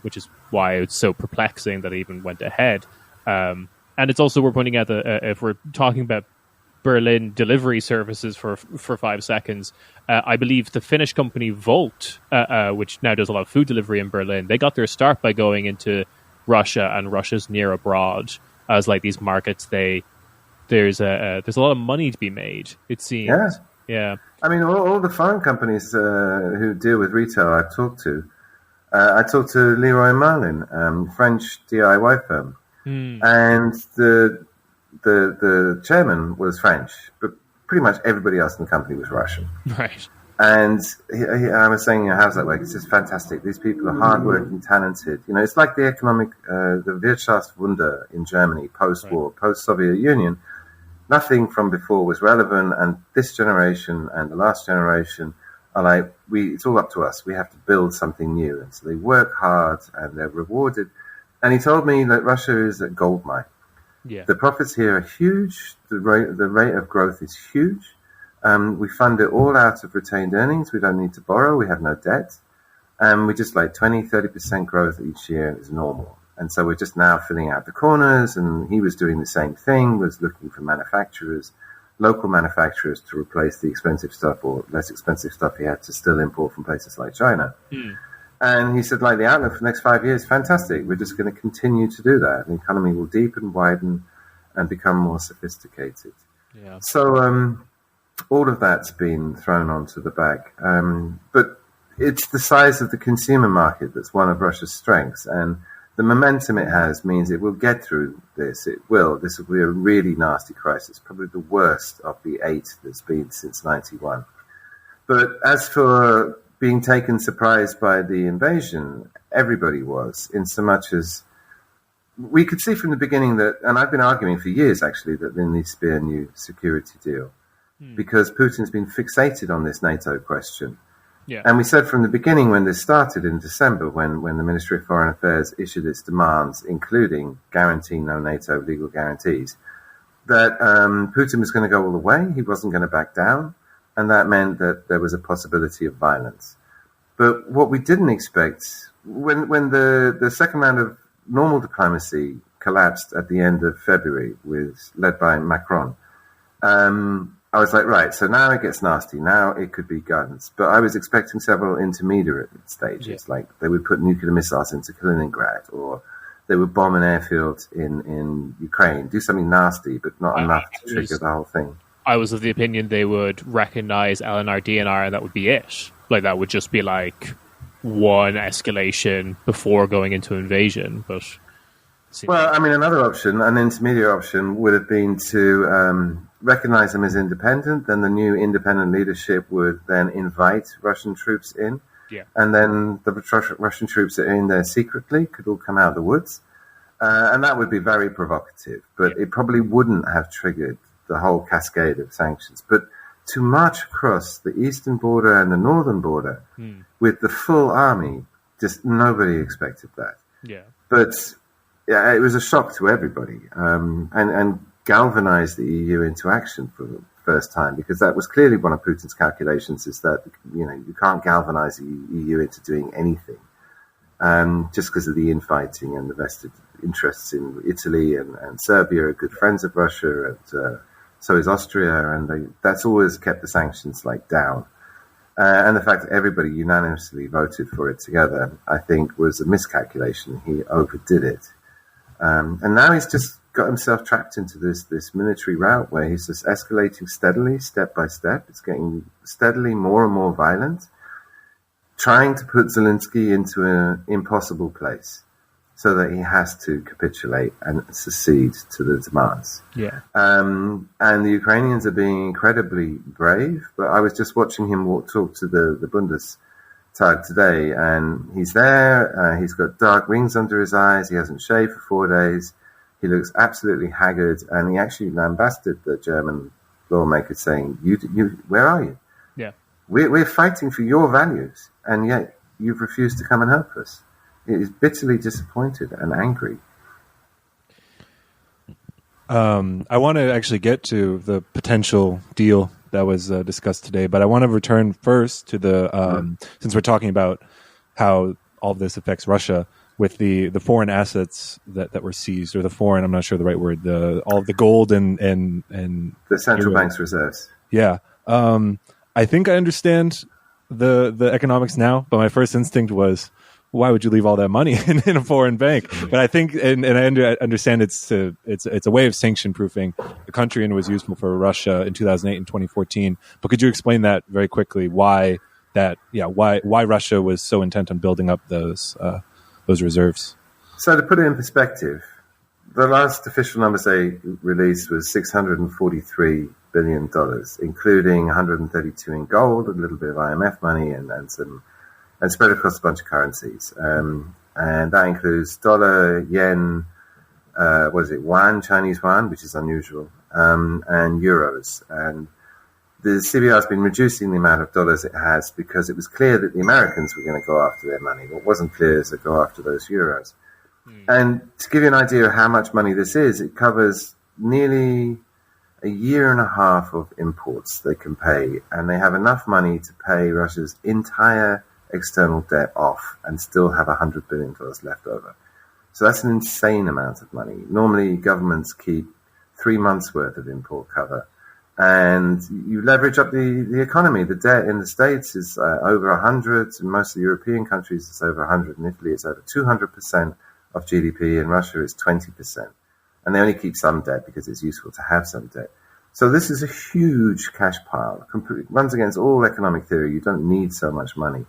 which is why it's so perplexing that it even went ahead. And it's also, we're pointing out that if we're talking about Berlin delivery services for 5 seconds, I believe the Finnish company Volt, which now does a lot of food delivery in Berlin, they got their start by going into Russia and Russia's near abroad as like these markets. There's a lot of money to be made, it seems. Yeah. I mean, all the foreign companies who deal with retail I've talked to, I talked to Leroy Merlin, French DIY firm, and the chairman was French, but pretty much everybody else in the company was Russian. Right. And I was saying, how's that work? It's just fantastic. These people are hardworking, talented. It's like the economic, the Wirtschaftswunder in Germany, post-war, post-Soviet Union. Nothing from before was relevant, and this generation and the last generation are like, it's all up to us. We have to build something new. And so they work hard and they're rewarded. And he told me that Russia is a gold mine. Yeah. The profits here are huge. The rate of growth is huge. We fund it all out of retained earnings. We don't need to borrow. We have no debt. And we just like 20, 30% growth each year is normal. And so we're just now filling out the corners, and he was doing the same thing, was looking for local manufacturers to replace the expensive stuff or less expensive stuff he had to still import from places like China. And he said, like, the outlook for the next 5 years, fantastic. We're just going to continue to do that. The economy will deepen, widen, and become more sophisticated. Yeah. So all of that's been thrown onto the back. But it's the size of the consumer market that's one of Russia's strengths. And the momentum it has means it will get through this. It will. This will be a really nasty crisis, probably the worst of the 8 that's been since 91. But as for being taken surprised by the invasion, everybody was, in so much as we could see from the beginning that, and I've been arguing for years actually, that there needs to be a new security deal because Putin's been fixated on this NATO question. Yeah. And we said from the beginning when this started in December, when the Ministry of Foreign Affairs issued its demands, including guaranteeing no NATO legal guarantees, that Putin was going to go all the way. He wasn't going to back down. And that meant that there was a possibility of violence. But what we didn't expect, when the second round of normal diplomacy collapsed at the end of February, led by Macron, I was like, right, so now it gets nasty. Now it could be guns. But I was expecting several intermediate stages, like they would put nuclear missiles into Kaliningrad, or they would bomb an airfield in Ukraine, do something nasty, but not enough to trigger the whole thing. I was of the opinion they would recognize LNR, DNR, and that would be it. Like, that would just be like one escalation before going into invasion. But well, I mean, another option, an intermediate option, would have been to recognize them as independent. Then the new independent leadership would then invite Russian troops in. Yeah. And then the Russian troops that are in there secretly could all come out of the woods. And that would be very provocative. But it probably wouldn't have triggered the whole cascade of sanctions. But to march across the eastern border and the northern border with the full army, just nobody expected that. Yeah. But yeah, it was a shock to everybody, and galvanized the EU into action for the first time, because that was clearly one of Putin's calculations, is that, you know, you can't galvanize the EU into doing anything just because of the infighting and the vested interests in Italy and Serbia are good friends of Russia, and so is Austria, and that's always kept the sanctions down. And the fact that everybody unanimously voted for it together, I think, was a miscalculation. He overdid it. And now he's just got himself trapped into this military route where he's just escalating steadily, step by step. It's getting steadily more and more violent, trying to put Zelensky into an impossible place so that he has to capitulate and secede to the demands. Yeah. And the Ukrainians are being incredibly brave, but I was just watching him talk to the Bundestag today, and he's there, he's got dark rings under his eyes, he hasn't shaved for 4 days, he looks absolutely haggard, and he actually lambasted the German lawmakers saying, you, where are you? Yeah. We're fighting for your values, and yet you've refused to come and help us. He is bitterly disappointed and angry. I want to actually get to the potential deal that was discussed today, but I want to return first to the since we're talking about how all of this affects Russia, with the foreign assets that were seized, or the foreign, I'm not sure the right word, all of the gold and the central bank's reserves. Yeah. I think I understand the economics now, but my first instinct was, why would you leave all that money in a foreign bank? But I think, and I understand it's a way of sanction proofing the country, and it was useful for Russia in 2008 and 2014. But could you explain that very quickly? Why Russia was so intent on building up those reserves? So to put it in perspective, the last official numbers they released was $643 billion, including 132 in gold, a little bit of IMF money, and spread across a bunch of currencies. And that includes dollar, yen, yuan, Chinese yuan, which is unusual, and euros. And the CBR has been reducing the amount of dollars it has because it was clear that the Americans were going to go after their money. What wasn't clear is to go after those euros. And to give you an idea of how much money this is, it covers nearly a year and a half of imports they can pay. And they have enough money to pay Russia's entire external debt off and still have $100 billion left over. So that's an insane amount of money. Normally, governments keep 3 months' worth of import cover, and you leverage up the economy. The debt in the States is over 100, in most of the European countries it's over 100, in Italy it's over 200% of GDP, in Russia it's 20%. And they only keep some debt because it's useful to have some debt. So this is a huge cash pile. It runs against all economic theory. You don't need so much money.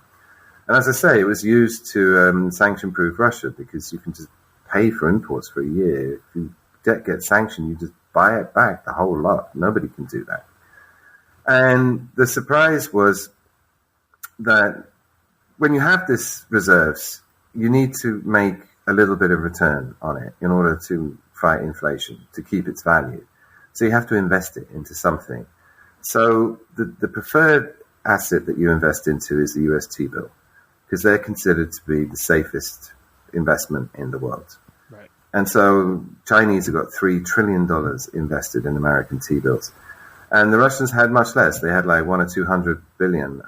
And as I say, it was used to sanction-proof Russia, because you can just pay for imports for a year. If your debt gets sanctioned, you just buy it back, the whole lot. Nobody can do that. And the surprise was that when you have this reserves, you need to make a little bit of return on it in order to fight inflation, to keep its value. So you have to invest it into something. So the preferred asset that you invest into is the US T-bill, because they're considered to be the safest investment in the world. Right. And so Chinese have got $3 trillion invested in American T-bills. And the Russians had much less. They had like 100 or 200 billion,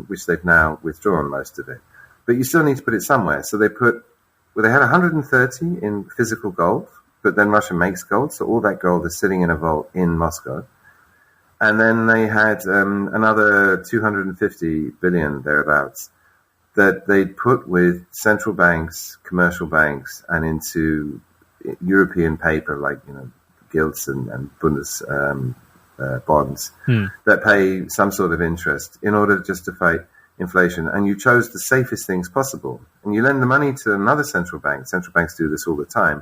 which they've now withdrawn most of it. But you still need to put it somewhere. So they had 130 in physical gold, but then Russia makes gold. So all that gold is sitting in a vault in Moscow. And then they had another 250 billion thereabouts that they put with central banks, commercial banks, and into European paper like, gilts and Bundes bonds that pay some sort of interest in order just to fight inflation. And you chose the safest things possible. And you lend the money to another central bank. Central banks do this all the time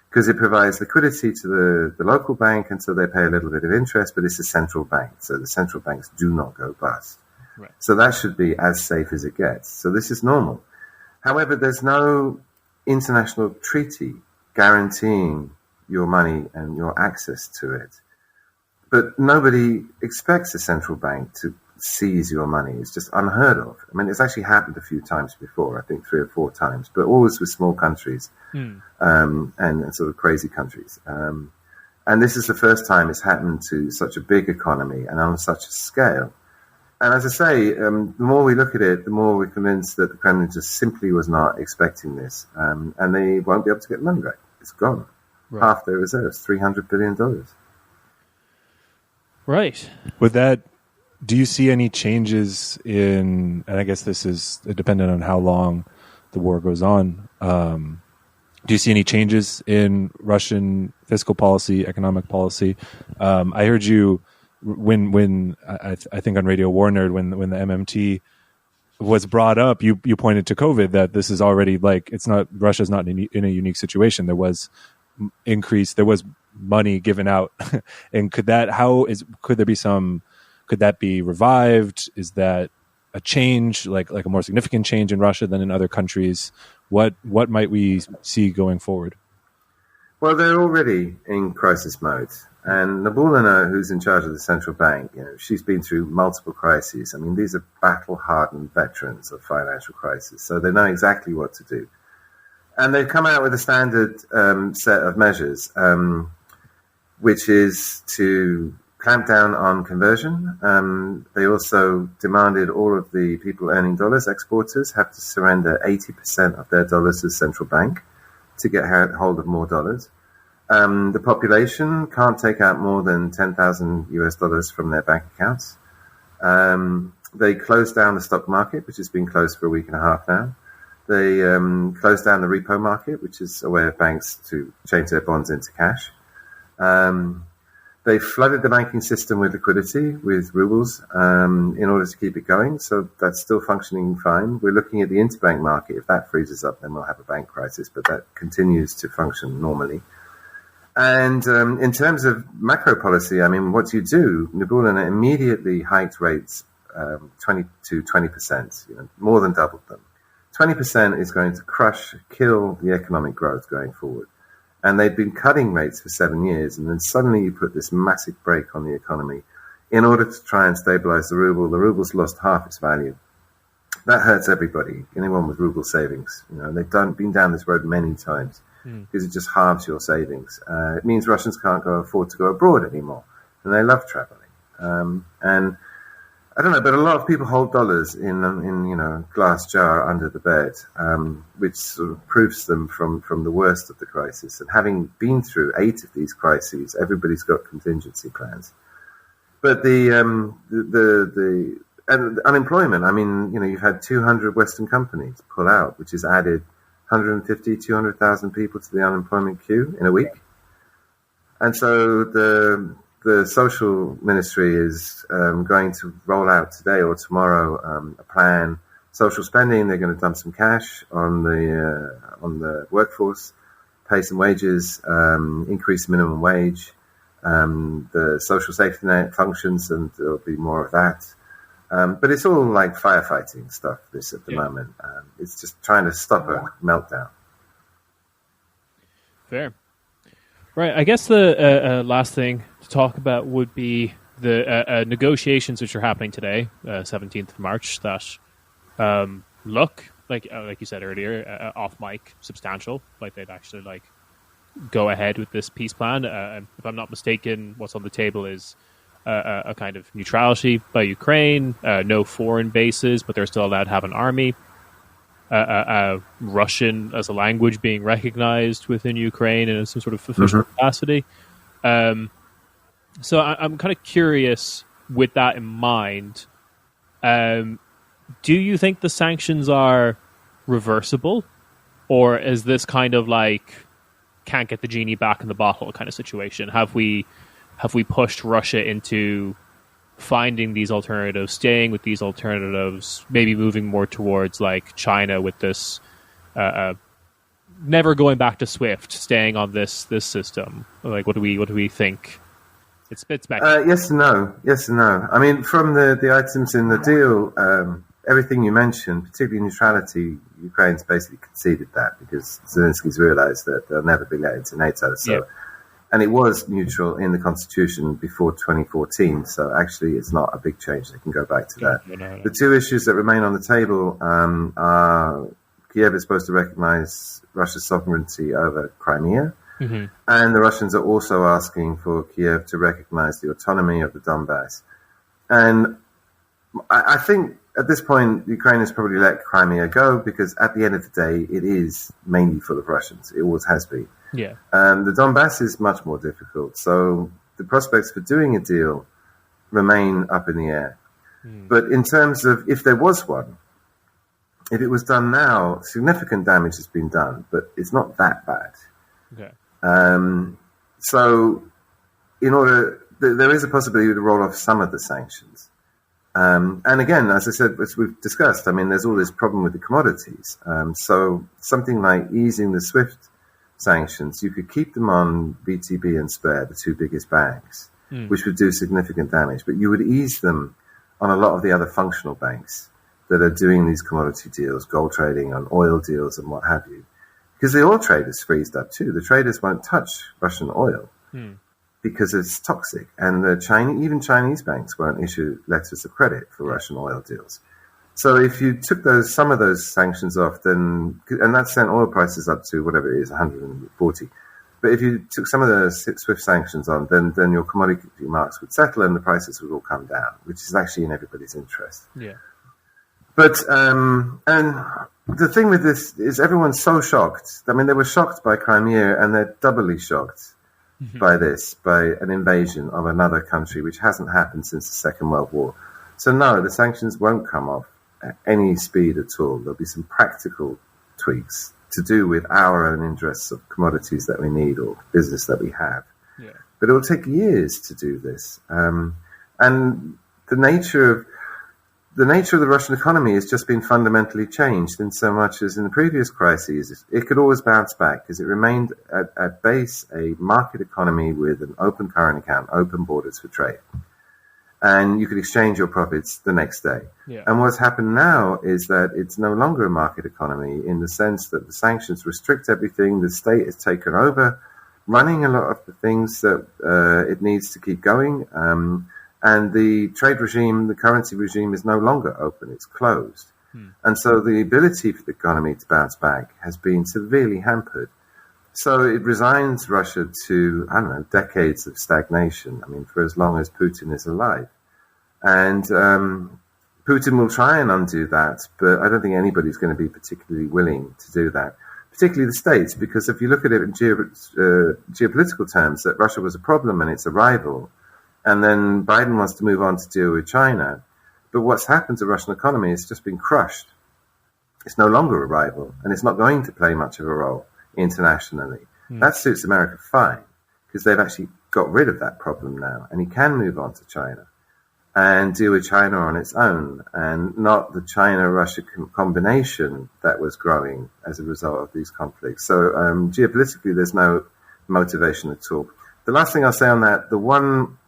because it provides liquidity to the local bank, and so they pay a little bit of interest, but it's a central bank. So the central banks do not go bust. Right. So that should be as safe as it gets. So this is normal. However, there's no international treaty guaranteeing your money and your access to it. But nobody expects a central bank to seize your money. It's just unheard of. I mean, it's actually happened a few times before, I think 3 or 4 times, but always with small countries and sort of crazy countries. And this is the first time it's happened to such a big economy and on such a scale. And as I say, the more we look at it, the more we're convinced that the Kremlin just simply was not expecting this. And they won't be able to get money back. It's gone. Right. Half their reserves, $300 billion. Right. With that, do you see any changes in, and I guess this is dependent on how long the war goes on, do you see any changes in Russian fiscal policy, economic policy? I heard you when I think on Radio War Nerd, when the MMT was brought up, you pointed to COVID, that this is already Russia's not in a unique situation. There was money given out, and could that be revived? Is that a change, like a more significant change in Russia than in other countries? What might we see going forward? Well, they're already in crisis mode. And Nabulina, who's in charge of the central bank, she's been through multiple crises. I mean, these are battle-hardened veterans of financial crisis, so they know exactly what to do. And they've come out with a standard set of measures, which is to clamp down on conversion. They also demanded all of the people earning dollars, exporters, have to surrender 80% of their dollars to the central bank to get hold of more dollars. The population can't take out more than $10,000 from their bank accounts. They closed down the stock market, which has been closed for a week and a half now. They closed down the repo market, which is a way of banks to change their bonds into cash. They flooded the banking system with liquidity, with rubles, in order to keep it going. So that's still functioning fine. We're looking at the interbank market. If that freezes up, then we'll have a bank crisis, but that continues to function normally. And in terms of macro policy, I mean, what you do, Nabulina immediately hiked rates 20%, more than doubled them. 20% is going to kill the economic growth going forward. And they've been cutting rates for 7 years, and then suddenly you put this massive brake on the economy in order to try and stabilize the ruble. The ruble's lost half its value. That hurts everybody, anyone with ruble savings. They've been down this road many times because it just halves your savings. It means Russians can't afford to go abroad anymore, and they love traveling. And I don't know, but a lot of people hold dollars in a glass jar under the bed, which sort of proves them from the worst of the crisis. And having been through 8 of these crises, everybody's got contingency plans. But the unemployment, I mean, you've had 200 Western companies pull out, which has added 150, 200,000 people to the unemployment queue in a week. And so the social ministry is going to roll out today or tomorrow a plan, social spending. They're going to dump some cash on the workforce, pay some wages, increase minimum wage. The social safety net functions, and there'll be more of that. But it's all like firefighting stuff, this at the moment. It's just trying to stop a meltdown. Fair. Right. I guess the last thing to talk about would be the negotiations which are happening today, 17th of March, that look, like you said earlier, off mic, substantial, like they'd actually go ahead with this peace plan. If I'm not mistaken, what's on the table is a kind of neutrality by Ukraine, no foreign bases, but they're still allowed to have an army. Russian as a language being recognized within Ukraine in some sort of official capacity. So I'm kind of curious, with that in mind, do you think the sanctions are reversible, or is this kind of can't get the genie back in the bottle kind of situation? Have we pushed Russia into finding these alternatives, staying with these alternatives, maybe moving more towards China with this never going back to SWIFT, staying on this system? What do we think? It's back. Yes and no. I mean, from the items in the deal, everything you mentioned, particularly neutrality, Ukraine's basically conceded that because Zelensky's realized that they'll never be let into NATO. So. Yeah. And it was neutral in the constitution before 2014, so actually it's not a big change. They can go back to that. No. The 2 issues that remain on the table are Kiev is supposed to recognize Russia's sovereignty over Crimea, and the Russians are also asking for Kiev to recognize the autonomy of the Donbass. And I think at this point, Ukraine has probably let Crimea go because at the end of the day, it is mainly full of Russians. It always has been. Yeah. The Donbass is much more difficult. So the prospects for doing a deal remain up in the air. But in terms of if there was one, if it was done now, significant damage has been done, but it's not that bad. Okay. So there is a possibility to roll off some of the sanctions. And again, as I said, as we've discussed, I mean, there's all this problem with the commodities. So something like easing the SWIFT sanctions, you could keep them on VTB and Späti, the 2 biggest banks, which would do significant damage. But you would ease them on a lot of the other functional banks that are doing these commodity deals, gold trading, on oil deals and what have you. Because the oil trade is freezed up too. The traders won't touch Russian oil because it's toxic. And even Chinese banks won't issue letters of credit for Russian oil deals. So if you took some of those sanctions off, and that sent oil prices up to whatever it is, 140. But if you took some of the SWIFT sanctions on, then your commodity markets would settle and the prices would all come down, which is actually in everybody's interest. Yeah. But and the thing with this is everyone's so shocked. I mean, they were shocked by Crimea, and they're doubly shocked by an invasion of another country, which hasn't happened since the Second World War. So no, the sanctions won't come off at any speed at all. There'll be some practical tweaks to do with our own interests of commodities that we need or business that we have. Yeah. But it will take years to do this. And the nature of the Russian economy has just been fundamentally changed in so much as in the previous crises. It could always bounce back because it remained at base a market economy with an open current account, open borders for trade. And you could exchange your profits the next day. Yeah. And what's happened now is that it's no longer a market economy in the sense that the sanctions restrict everything. The state has taken over, running a lot of the things that it needs to keep going. And the trade regime, the currency regime is no longer open. It's closed. And so the ability for the economy to bounce back has been severely hampered. So it resigns Russia to, decades of stagnation. I mean, for as long as Putin is alive. And Putin will try and undo that, but I don't think anybody's going to be particularly willing to do that, particularly the States, because if you look at it in geopolitical terms, that Russia was a problem and it's a rival, and then Biden wants to move on to deal with China. But what's happened to the Russian economy is just been crushed. It's no longer a rival, and it's not going to play much of a role internationally. That suits America fine, because they've actually got rid of that problem now, and he can move on to China and deal with China on its own, and not the China-Russia combination that was growing as a result of these conflicts. So geopolitically, there's no motivation at all. The last thing I'll say on that, the one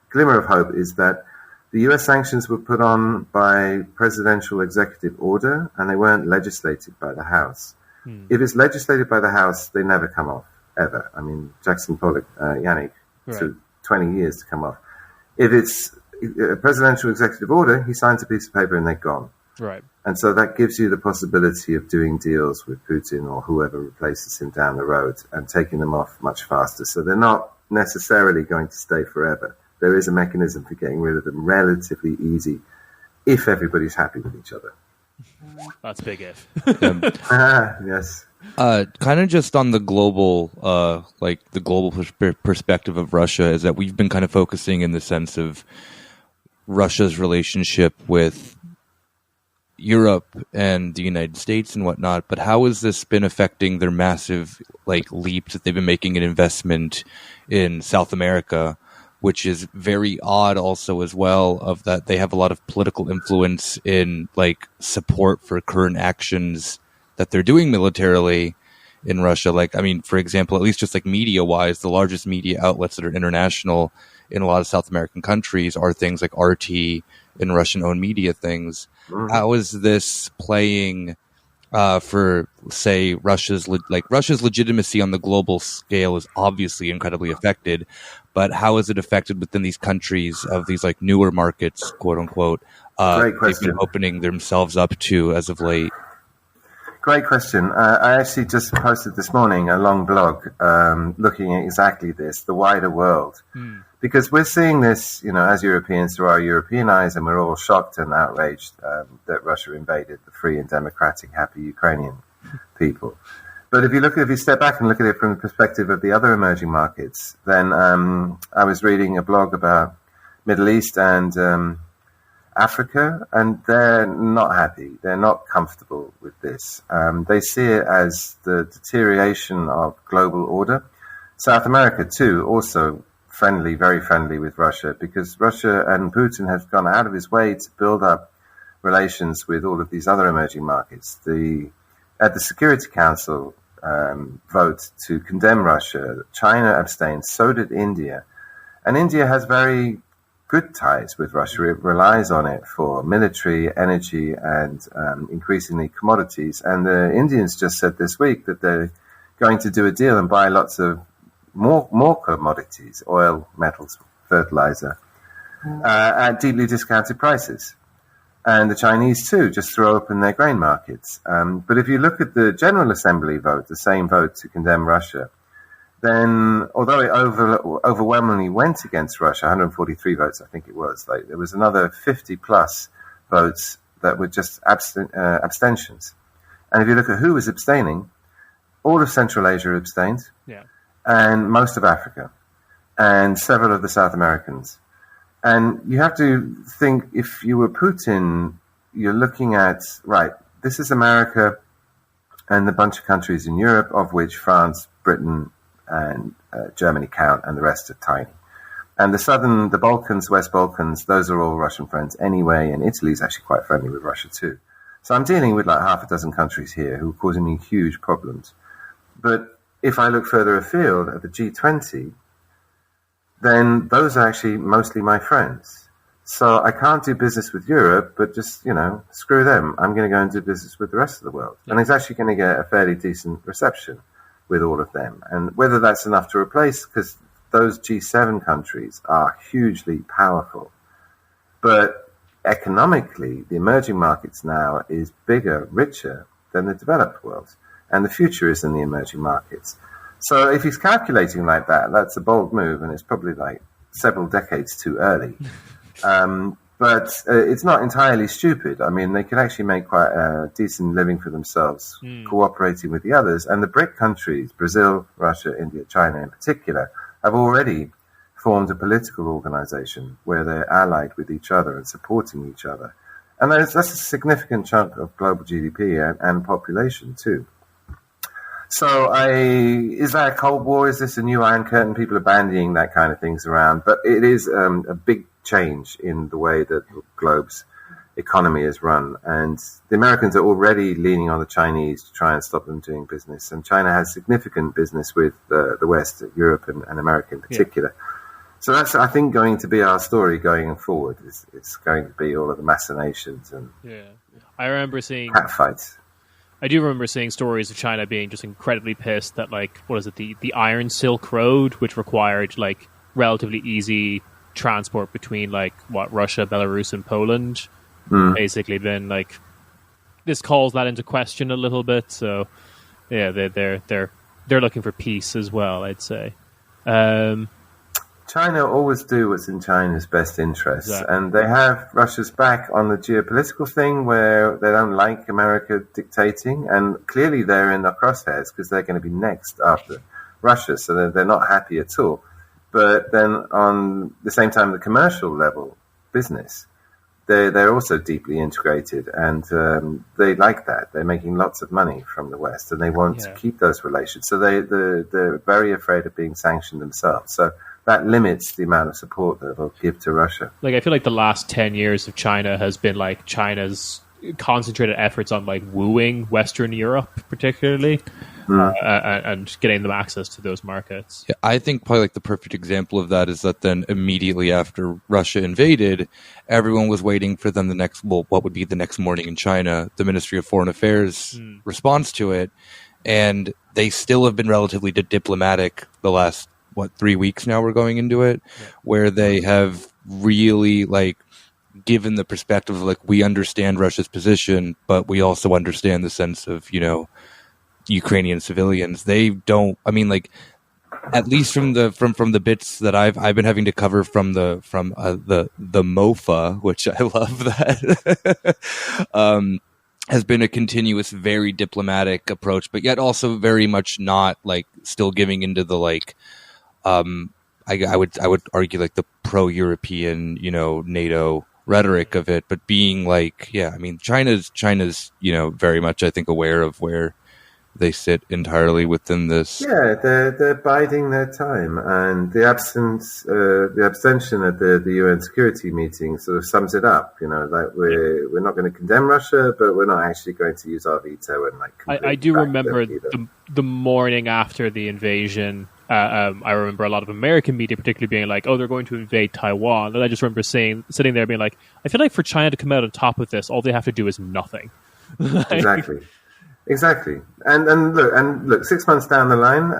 glimmer of hope is that the US sanctions were put on by presidential executive order, and they weren't legislated by the House. If it's legislated by the House, they never come off, ever. I mean, Jackson Pollock, Yannick, took 20 years to come off. If it's a presidential executive order, he signs a piece of paper and they're gone. Right. And so that gives you the possibility of doing deals with Putin or whoever replaces him down the road and taking them off much faster. So they're not necessarily going to stay forever. There is a mechanism for getting rid of them relatively easy if everybody's happy with each other. That's big if. Yes. Kind of just on the global, perspective of Russia is that we've been kind of focusing in the sense of Russia's relationship with Europe and the United States and whatnot. But how has this been affecting their massive leap that they've been making in investment in South America, which is very odd also as well, of that they have a lot of political influence in support for current actions that they're doing militarily in Russia. For example, at least just media wise, the largest media outlets that are international in a lot of South American countries are things like RT and Russian owned media things. How is this playing for, say, Russia's legitimacy on the global scale is obviously incredibly affected, but how is it affected within these countries of these newer markets, quote unquote, Great question. they've been opening themselves up to as of late? Great question. I actually just posted this morning a long blog looking at exactly this, the wider world. Because we're seeing this, as Europeans through our European eyes, and we're all shocked and outraged that Russia invaded the free and democratic, happy Ukrainian people. But if you step back and look at it from the perspective of the other emerging markets, then I was reading a blog about Middle East and Africa, and they're not happy. They're not comfortable with this. They see it as the deterioration of global order. South America, too, also very friendly with Russia, because Russia and Putin have gone out of his way to build up relations with all of these other emerging markets. At the Security Council vote to condemn Russia, China abstained, so did India. And India has very good ties with Russia. It relies on it for military, energy, and increasingly commodities. And the Indians just said this week that they're going to do a deal and buy lots of more commodities, oil, metals, fertilizer, at deeply discounted prices. And the Chinese, too, just throw open their grain markets. But if you look at the General Assembly vote, the same vote to condemn Russia, then although it overwhelmingly went against Russia, 143 votes, I think it was, there was another 50-plus votes that were just abstentions. And if you look at who was abstaining, all of Central Asia abstained, and most of Africa, and several of the South Americans. And you have to think, if you were Putin, you're looking at, this is America and a bunch of countries in Europe, of which France, Britain, and Germany count, and the rest are tiny. And the Balkans, West Balkans, those are all Russian friends anyway, and Italy's actually quite friendly with Russia too. So I'm dealing with half a dozen countries here who are causing me huge problems. But if I look further afield at the G20, then those are actually mostly my friends. So I can't do business with Europe, but just, screw them. I'm going to go and do business with the rest of the world. And it's actually going to get a fairly decent reception with all of them. And whether that's enough to replace, because those G7 countries are hugely powerful. But economically, the emerging markets now is bigger, richer than the developed world. And the future is in the emerging markets. So if he's calculating like that, that's a bold move, and it's probably several decades too early. But it's not entirely stupid. I mean, they could actually make quite a decent living for themselves, cooperating with the others. And the BRIC countries, Brazil, Russia, India, China in particular, have already formed a political organization where they're allied with each other and supporting each other. And that's a significant chunk of global GDP and population too. So is that a Cold War? Is this a new Iron Curtain? People are bandying that kind of things around. But it is a big change in the way that the globe's economy is run. And the Americans are already leaning on the Chinese to try and stop them doing business. And China has significant business with the West, Europe and America in particular. Yeah. So that's, I think, going to be our story going forward. It's going to be all of the machinations and I remember seeing catfights. I do remember seeing stories of China being just incredibly pissed that, like, what is it, the Iron Silk Road, which required, like, relatively easy transport between, like, Russia, Belarus, and Poland, basically been, like, this calls that into question a little bit. So, yeah, they're looking for peace as well, I'd say. China always do what's in China's best interests, and they have Russia's back on the geopolitical thing where they don't like America dictating, and clearly they're in the crosshairs because they're going to be next after Russia, so they're not happy at all. But then on the same time, the commercial level, business, they're also deeply integrated, and they like that. They're making lots of money from the West, and they want to keep those relations. So they're very afraid of being sanctioned themselves. So that limits the amount of support that they'll give to Russia. Like, I feel like the last 10 years of China has been like China's concentrated efforts on like wooing Western Europe, particularly, and getting them access to those markets. Yeah, I think probably like the perfect example of that is that then immediately after Russia invaded, everyone was waiting for them what would be the next morning in China, the Ministry of Foreign Affairs response to it. And they still have been relatively diplomatic the last 3 weeks now we're going into it, where they have really like given the perspective of like, we understand Russia's position, but we also understand the sense of, Ukrainian civilians. They don't, I mean, like, at least from the bits that I've been having to cover from the MOFA, which I love that, has been a continuous, very diplomatic approach, but yet also very much not like still giving into the like, I would argue like the pro-European, NATO rhetoric of it, but being like, China's, very much, I think, aware of where they sit entirely within this. Yeah, they're biding their time, and the abstention at the UN security meeting sort of sums it up. Like we're not going to condemn Russia, but we're not actually going to use our veto and like. I do remember the morning after the invasion. I remember a lot of American media particularly being like, oh, they're going to invade Taiwan. And I just remember sitting there being like, I feel like for China to come out on top of this, all they have to do is nothing. Exactly. And look, 6 months down the line,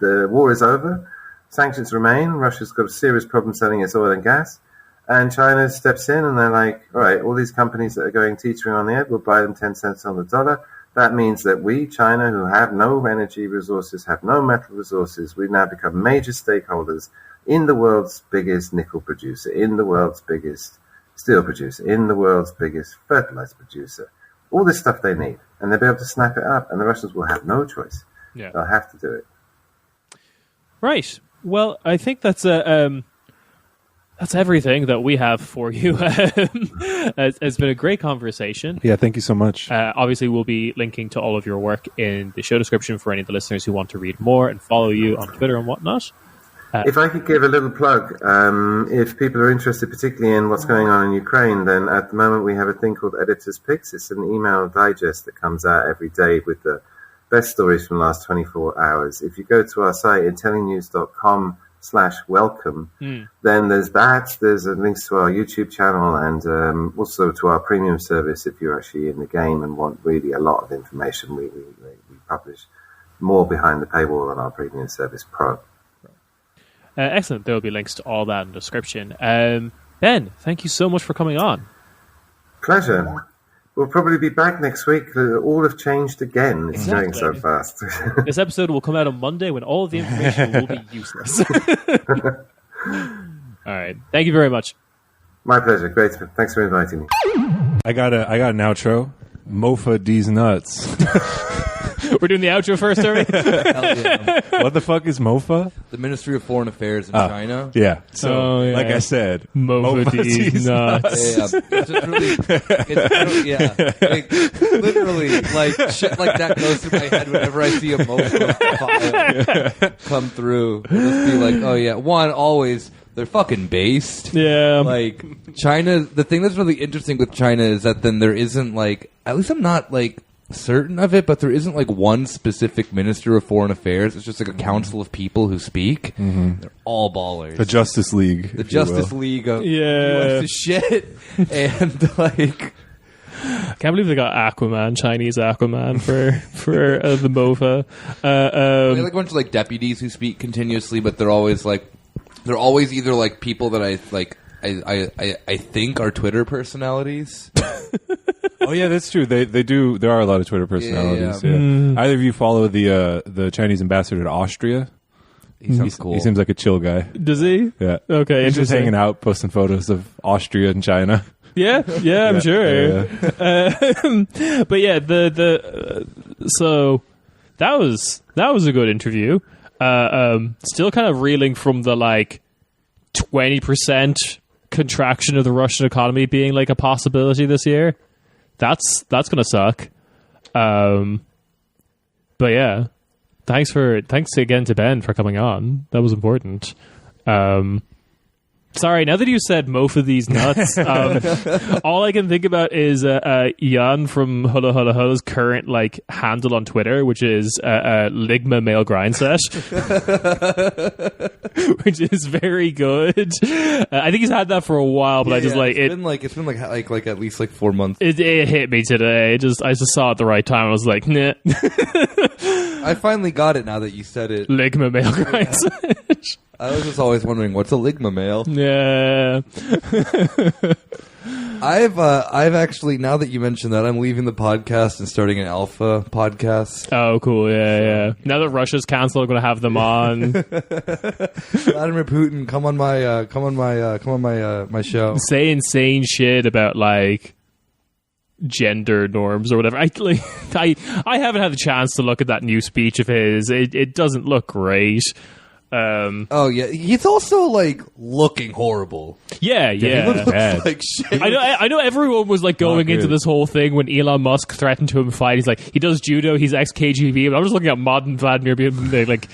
the war is over. Sanctions remain. Russia's got a serious problem selling its oil and gas. And China steps in and they're like, all right, all these companies that are going teetering on the edge, we'll buy them 10 cents on the dollar. That means that we, China, who have no energy resources, have no metal resources, we've now become major stakeholders in the world's biggest nickel producer, in the world's biggest steel producer, in the world's biggest fertilizer producer. All this stuff they need. And they'll be able to snap it up, and the Russians will have no choice. Yeah. They'll have to do it. Right. Well, I think that's everything that we have for you. It's been a great conversation. Yeah, thank you so much. Obviously, we'll be linking to all of your work in the show description for any of the listeners who want to read more and follow you on Twitter and whatnot. If I could give a little plug, if people are interested particularly in what's going on in Ukraine, then at the moment we have a thing called Editor's Picks. It's an email digest that comes out every day with the best stories from the last 24 hours. If you go to our site, intellinews.com/welcome, then there's that. There's links to our YouTube channel and also to our premium service if you're actually in the game and want really a lot of information. We publish more behind the paywall on our premium service Pro. Excellent. There will be links to all that in the description. Ben, thank you so much for coming on. Pleasure. We'll probably be back next week. All have changed again. It's going so fast. This episode will come out on Monday when all of the information will be useless. All right. Thank you very much. My pleasure. Great. Thanks for inviting me. I got an outro. MOFA these nuts. We're doing the outro first, Terry? What the fuck is MOFA? The Ministry of Foreign Affairs in China. Yeah. So, like I said, MOFA these nuts. Yeah, like, literally, like shit like that goes through my head whenever I see a MOFA file come through. It'll just be like, oh yeah, always they're fucking based. Yeah. Like China, the thing that's really interesting with China is that then there isn't like, at least I'm not like certain of it, but there isn't like one specific Minister of Foreign Affairs. It's just like a council of people who speak. They're all ballers. The Justice League. The Justice League of US shit. And like, I can't believe they got Aquaman, Chinese Aquaman for the MOFA. they like a bunch of like deputies who speak continuously, but they're always either like people that I think are Twitter personalities. Oh yeah, that's true. They do. There are a lot of Twitter personalities. Yeah. Either of you follow the Chinese ambassador to Austria? He sounds cool. He seems like a chill guy. Does he? Yeah. Okay. He's just hanging out, posting photos of Austria and China. Yeah. I'm sure. Yeah. But yeah, so that was a good interview. Still kind of reeling from the like 20% contraction of the Russian economy being like a possibility this year. That's gonna suck. But yeah, thanks again to Ben for coming on. That was important. Sorry, now that you said MOFA these nuts, all I can think about is Jan from Hula Hula Hula's current like handle on Twitter, which is Ligma Male Grindset, which is very good. I think he's had that for a while, but it's been like at least like 4 months. It hit me today. I just saw it at the right time. I was like, nah. I finally got it now that you said it. Ligma Male Grindset. I was just always wondering what's a Ligma male. Yeah. I've actually, now that you mentioned that, I'm leaving the podcast and starting an alpha podcast. Oh, cool. Yeah. Now that Russia's canceled, I'm going to have them on. Vladimir Putin, come on my show. Say insane shit about like gender norms or whatever. I haven't had the chance to look at that new speech of his. It doesn't look great. Oh yeah, he's also like looking horrible. Yeah. He looks bad. Like shit. I know everyone was like going into this whole thing when Elon Musk threatened to him fight. He's like, he does judo, he's ex-KGB, but I'm just looking at modern Vladimir being like,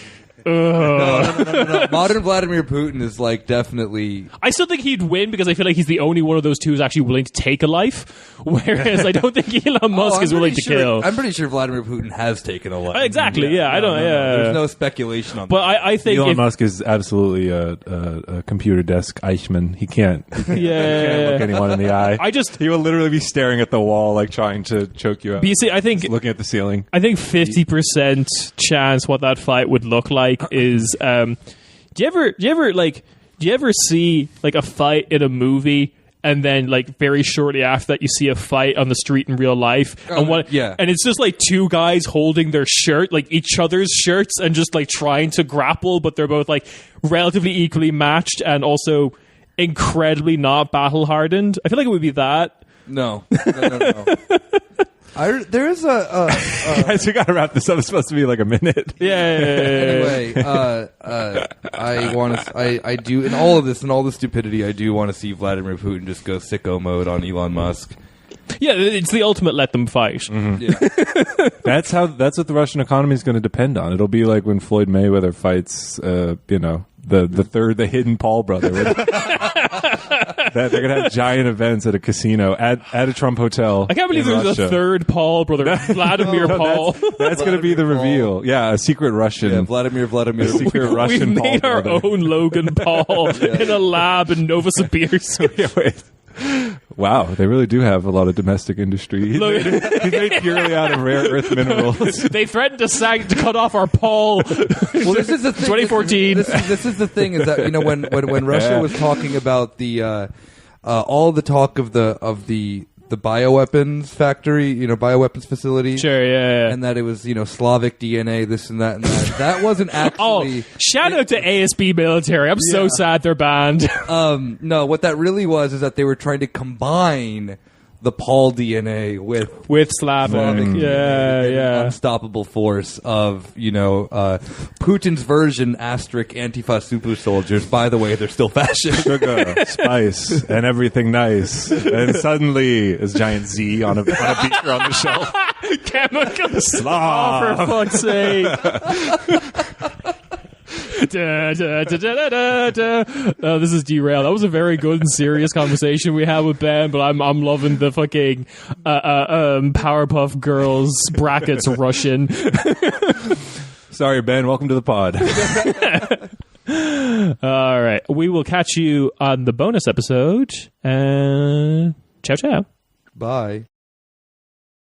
No. Modern Vladimir Putin is like definitely. I still think he'd win because I feel like he's the only one of those two who's actually willing to take a life, whereas I don't think Elon Musk is willing to kill. I'm pretty sure Vladimir Putin has taken a life. Exactly. Yeah, I don't. Yeah, there's no speculation on that. But I think Elon Musk is absolutely a computer desk Eichmann. He can't look anyone in the eye. He will literally be staring at the wall, like trying to choke you out. But you see, I think just looking at the ceiling. I think 50% chance what that fight would look like is. Do you ever see like a fight in a movie? And then, like, very shortly after that, you see a fight on the street in real life. And it's just, like, two guys holding their shirt, like, each other's shirts, and just, like, trying to grapple, but they're both, like, relatively equally matched and also incredibly not battle-hardened. I feel like it would be that. No. There's guys, we gotta wrap this up. It's supposed to be like a minute. Anyway, I do in all of this and all the stupidity, I do want to see Vladimir Putin just go sicko mode on Elon Musk. Yeah, it's the ultimate let them fight. Mm-hmm. Yeah. That's what the Russian economy is going to depend on. It'll be like when Floyd Mayweather fights, the hidden Paul brother. They're going to have giant events at a casino at a Trump hotel. I can't believe there's a third Paul brother, Vladimir Paul. That's going to be the reveal. Paul. Yeah, a secret Russian. Yeah, Vladimir. Secret Russian. We made our own Logan Paul in a lab in Novosibirsk. Wow, they really do have a lot of domestic industry. He's made purely out of rare earth minerals. They threatened to cut off our Paul. Well, this is the thing. 2014. This is the thing is that when Russia was talking about the all the talk of the bioweapons factory, bioweapons facility. Sure, yeah. And that it was, Slavic DNA, this and that and that. That wasn't actually... shout out to ASB military. I'm so sad they're banned. No, what that really was is that they were trying to combine the Paul DNA with Slavic. An unstoppable force of, Putin's version asterisk Antifa super soldiers. By the way, they're still fascist. Sugar, spice, and everything nice. And suddenly, is giant Z on a beaker on the shelf. Chemicals. Slav. Oh, for fuck's sake. This is derailed. That was a very good and serious conversation we had with Ben, but I'm loving the fucking Powerpuff Girls brackets Russian. Sorry, Ben. Welcome to the pod. All right, we will catch you on the bonus episode. Ciao, ciao. Bye.